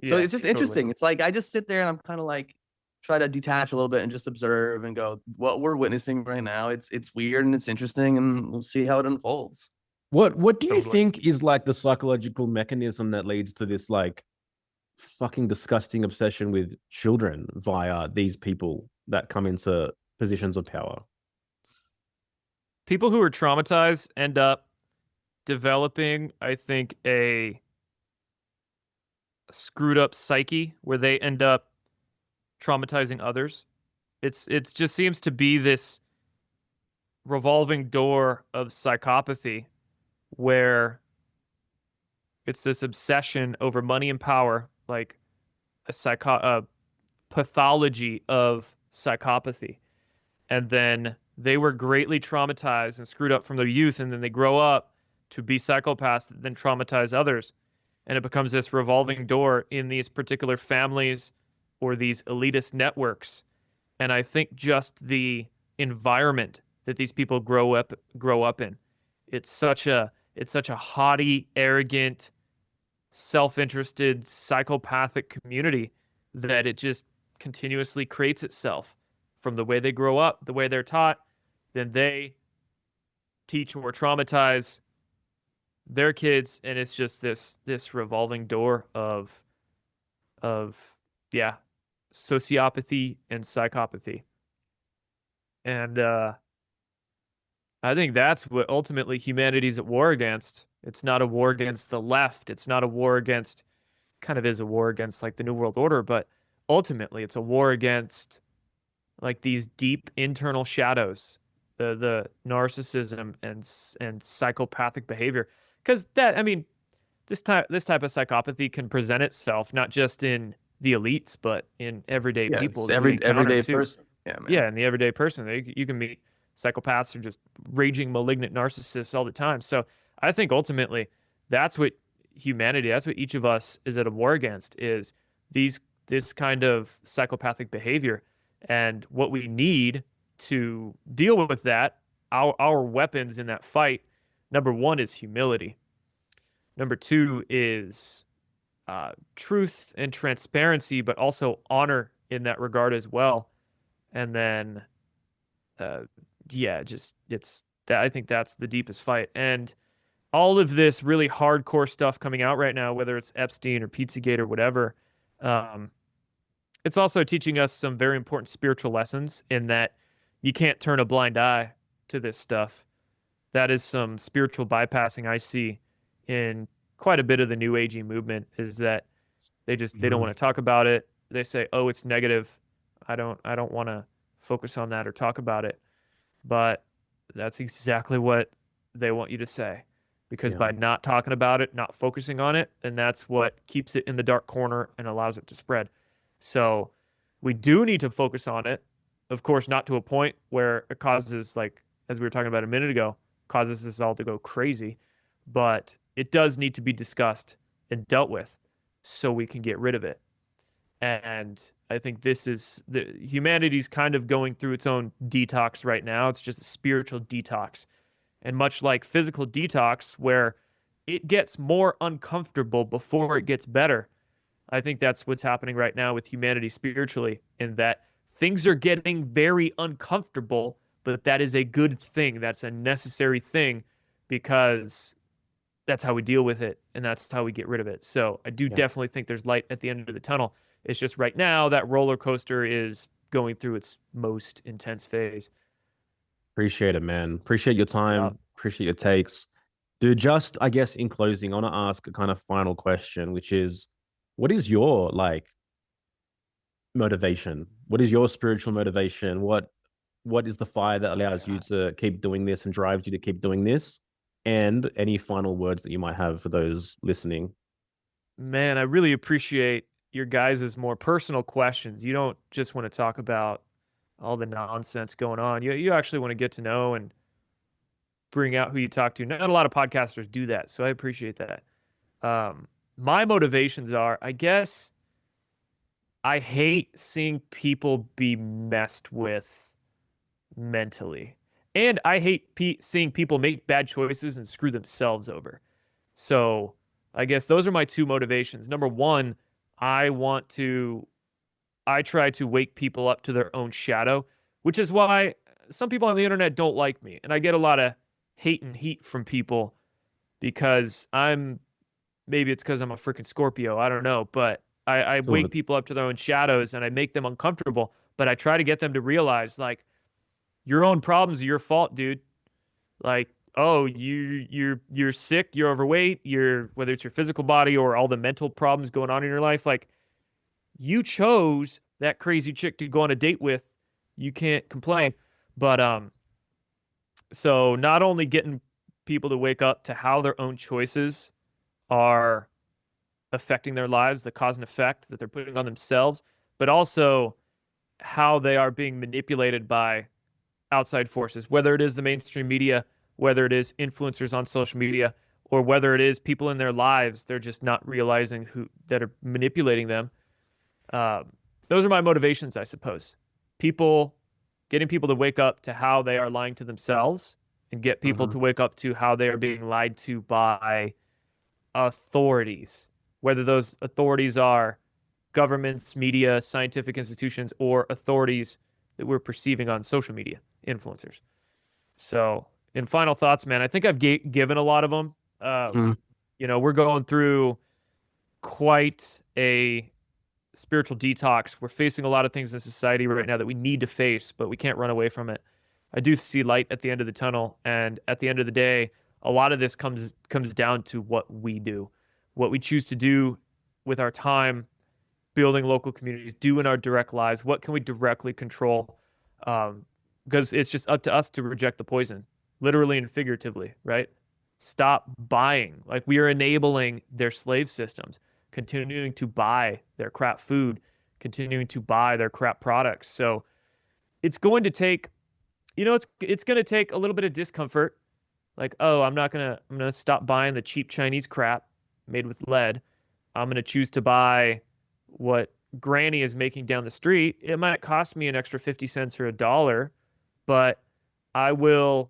So Yeah, it's just totally. interesting. It's like I just sit there and I'm kind of like try to detach a little bit and just observe and go, what we're witnessing right now, it's weird and it's interesting, and we'll see how it unfolds. What do you Totally. think is like the psychological mechanism that leads to this like fucking disgusting obsession with children via these people that come into positions of power? People who are traumatized end up developing, I think, a screwed up psyche where they end up traumatizing others. It's just seems to be this revolving door of psychopathy where it's this obsession over money and power, like a pathology of psychopathy. And then they were greatly traumatized and screwed up from their youth, and then they grow up to be psychopaths that then traumatize others. And it becomes this revolving door in these particular families or these elitist networks. And I think just the environment that these people grow up in, it's such a haughty, arrogant, self-interested, psychopathic community that it just continuously creates itself from the way they grow up, the way they're taught, then they teach or traumatize their kids, and it's just this revolving door of yeah, sociopathy and psychopathy. And I think that's what ultimately humanity's at war against. It's not a war against the left. It's not a war against, kind of is a war against like the New World Order, but ultimately it's a war against like these deep internal shadows, the narcissism and psychopathic behavior. Because that, I mean, this type of psychopathy can present itself not just in the elites, but in everyday Yeah, people it's that we encounter everyday too. person. Yeah, man. Yeah, and the everyday person. You can meet psychopaths or just raging malignant narcissists all the time. So I think ultimately that's what humanity, that's what each of us is at a war against, is this kind of psychopathic behavior. And what we need to deal with that, our weapons in that fight, number one is humility. Number two is truth and transparency, but also honor in that regard as well. And then, yeah, just it's that I think that's the deepest fight. And all of this really hardcore stuff coming out right now, whether it's Epstein or Pizzagate or whatever, it's also teaching us some very important spiritual lessons in that you can't turn a blind eye to this stuff. That is some spiritual bypassing I see in quite a bit of the new agey movement, is that they don't Mhm. want to talk about it. They say, "Oh, it's negative. I don't want to focus on that or talk about it." But that's exactly what they want you to say. Because Yeah. by not talking about it, not focusing on it, then that's what keeps it in the dark corner and allows it to spread. So we do need to focus on it. Of course, not to a point where it causes, like, as we were talking about a minute ago, causes us all to go crazy. But it does need to be discussed and dealt with so we can get rid of it. And I think this is humanity's kind of going through its own detox right now. It's just a spiritual detox. And much like physical detox, where it gets more uncomfortable before it gets better, I think that's what's happening right now with humanity spiritually, in that things are getting very uncomfortable, but that is a good thing. That's a necessary thing, because that's how we deal with it and that's how we get rid of it. So I do Yeah. definitely think there's light at the end of the tunnel. It's just right now that roller coaster is going through its most intense phase. Appreciate it, man. Appreciate your Yeah. time. Appreciate your takes. Dude, just I guess in closing, I want to ask a kind of final question, which is, what is your like motivation? What is your spiritual motivation? What is the fire that allows you to keep doing this and drives you to keep doing this? And any final words that you might have for those listening. Man, I really appreciate your guys' more personal questions. You don't just want to talk about all the nonsense going on. You actually want to get to know and bring out who you talk to. Not a lot of podcasters do that, so I appreciate that. My motivations are, I guess, I hate seeing people be messed with mentally. And I hate seeing people make bad choices and screw themselves over. So I guess those are my two motivations. Number one, I want to, I try to wake people up to their own shadow, which is why some people on the internet don't like me. And I get a lot of hate and heat from people because maybe it's because I'm a freaking Scorpio. I don't know. But I Sort wake of people up to their own shadows and I make them uncomfortable. But I try to get them to realize, like, your own problems are your fault, dude. Like, oh, you're sick, you're overweight, whether it's your physical body or all the mental problems going on in your life, like, you chose that crazy chick to go on a date with. You can't complain. But so not only getting people to wake up to how their own choices are affecting their lives, the cause and effect that they're putting on themselves, but also how they are being manipulated by outside forces, whether it is the mainstream media, whether it is influencers on social media, or whether it is people in their lives, they're just not realizing who that are manipulating them. Um, those are my motivations, I suppose. People, getting people to wake up to how they are lying to themselves, and get people to wake up to how they are being lied to by authorities, whether those authorities are governments, media, scientific institutions, or authorities that we're perceiving on social media, influencers. So, in final thoughts, man, I think I've given a lot of them. Hmm. We're going through quite a spiritual detox. We're facing a lot of things in society right now that we need to face, but we can't run away from it. I do see light at the end of the tunnel, and at the end of the day, a lot of this comes down to what we do, what we choose to do with our time, building local communities, doing our direct lives. What can we directly control? Because it's just up to us to reject the poison, literally and figuratively, right? Stop buying. Like, we are enabling their slave systems, continuing to buy their crap food, continuing to buy their crap products. So it's going to take, it's going to take a little bit of discomfort. Like, oh, I'm gonna stop buying the cheap Chinese crap made with lead. I'm gonna choose to buy what Granny is making down the street. It might cost me an extra 50 cents or $1, but I will,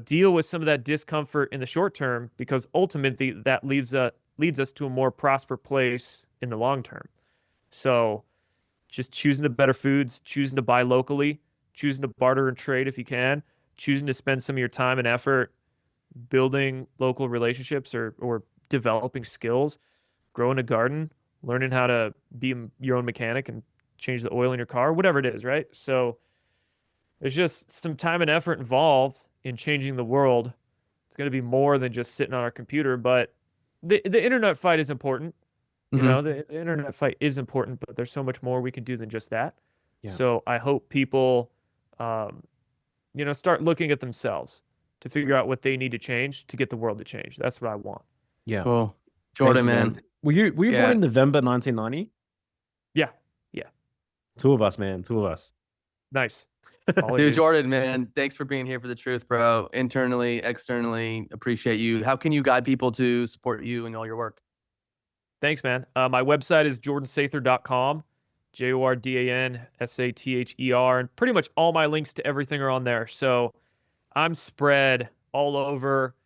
deal with some of that discomfort in the short term, because ultimately that leads us to a more prosper place in the long term. So just choosing the better foods, choosing to buy locally, choosing to barter and trade if you can, choosing to spend some of your time and effort building local relationships, or developing skills, growing a garden, learning how to be your own mechanic and change the oil in your car, whatever it is, right? So there's just some time and effort involved, in changing the world, it's going to be more than just sitting on our computer. But the internet fight is important. You Mhm. know, the internet fight is important, but there's so much more we can do than just that. Yeah. So I hope people, start looking at themselves to figure out what they need to change to get the world to change. That's what I want. Yeah. Cool. Thank Jordan, you, man. Were you born Yeah. in November 1990? Yeah. Two of us, man. Two of us. Nice. All Dude, good. Jordan, man, thanks for being here for the truth, bro. Internally, externally, appreciate you. How can you guide people to support you and all your work? Thanks, man. My website is jordansather.com, JORDANSATHER, and pretty much all my links to everything are on there. So I'm spread all over.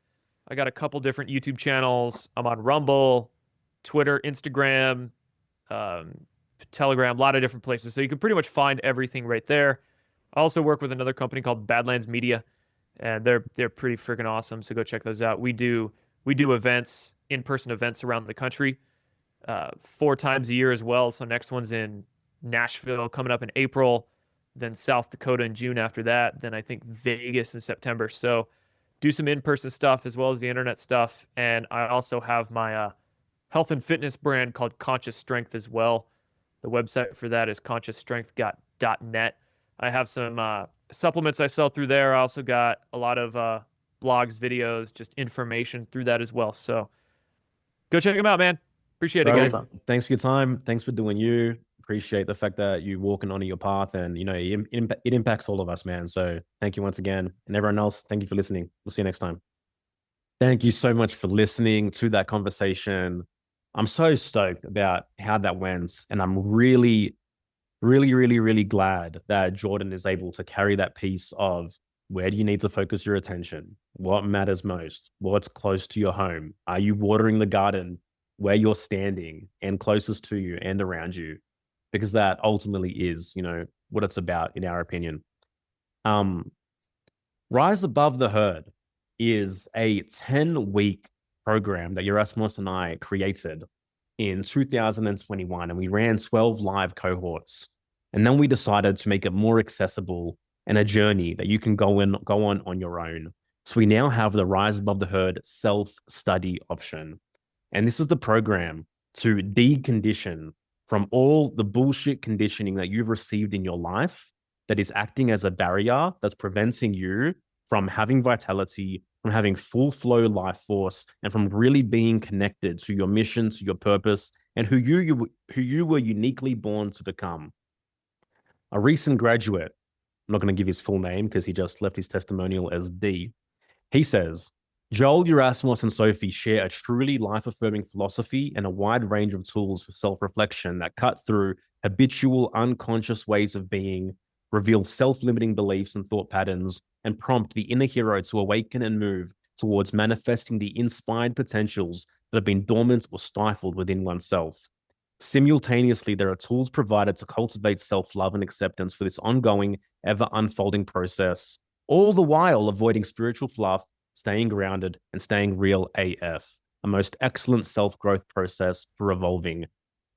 I got a couple different YouTube channels. I'm on Rumble, Twitter, Instagram, Telegram, a lot of different places. So you can pretty much find everything right there. I also work with another company called Badlands Media, and they're pretty freaking awesome. So go check those out. We do events, in-person events around the country, 4 times a year as well. So next one's in Nashville coming up in April, then South Dakota in June after that, then I think Vegas in September. So do some in-person stuff as well as the internet stuff. And I also have my health and fitness brand called Conscious Strength as well. The website for that is consciousstrength.net. I have some supplements I sell through there. I also got a lot of blogs, videos, just information through that as well. So go check them out, man. Appreciate it, Bro, guys. thanks for your time. Thanks for doing you. Appreciate the fact that you walking onto your path, and it impacts all of us, man. So thank you once again, and everyone else. Thank you for listening. We'll see you next time. Thank you so much for listening to that conversation. I'm so stoked about how that went, and I'm really, really, really, really glad that Jordan is able to carry that piece of where do you need to focus your attention? What matters most? What's close to your home? Are you watering the garden where you're standing and closest to you and around you? Because that ultimately is, what it's about, in our opinion. Rise Above the Herd is a 10-week program that Erasmus and I created in 2021, and we ran 12 live cohorts. And then we decided to make it more accessible and a journey that you can go on your own. So we now have the Rise Above the Herd self-study option. And this is the program to decondition from all the bullshit conditioning that you've received in your life that is acting as a barrier that's preventing you from having vitality, from having full flow life force, and from really being connected to your mission, to your purpose, and who you were uniquely born to become. A recent graduate, I'm not going to give his full name because he just left his testimonial as D. He says, Joel, Erasmus, and Sophie share a truly life-affirming philosophy and a wide range of tools for self-reflection that cut through habitual, unconscious ways of being, reveal self-limiting beliefs and thought patterns, and prompt the inner hero to awaken and move towards manifesting the inspired potentials that have been dormant or stifled within oneself. Simultaneously, there are tools provided to cultivate self-love and acceptance for this ongoing, ever-unfolding process, all the while avoiding spiritual fluff, staying grounded, and staying real AF, a most excellent self-growth process for evolving,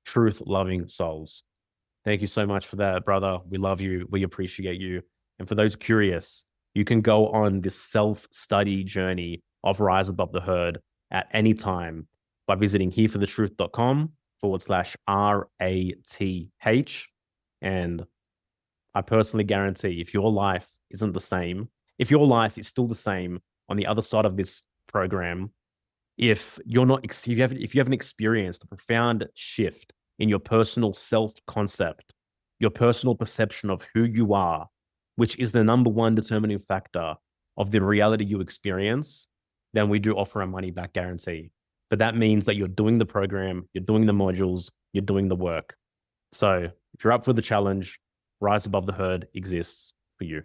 truth-loving souls. Thank you so much for that, brother. We love you. We appreciate you. And for those curious, you can go on this self-study journey of Rise Above the Herd at any time by visiting herethetruth.com/RATH. And I personally guarantee if your life isn't the same, if your life is still the same on the other side of this program, if you haven't experienced a profound shift in your personal self-concept, your personal perception of who you are, which is the number one determining factor of the reality you experience, then we do offer a money-back guarantee. But that means that you're doing the program, you're doing the modules, you're doing the work. So if you're up for the challenge, Rise Above the Herd exists for you.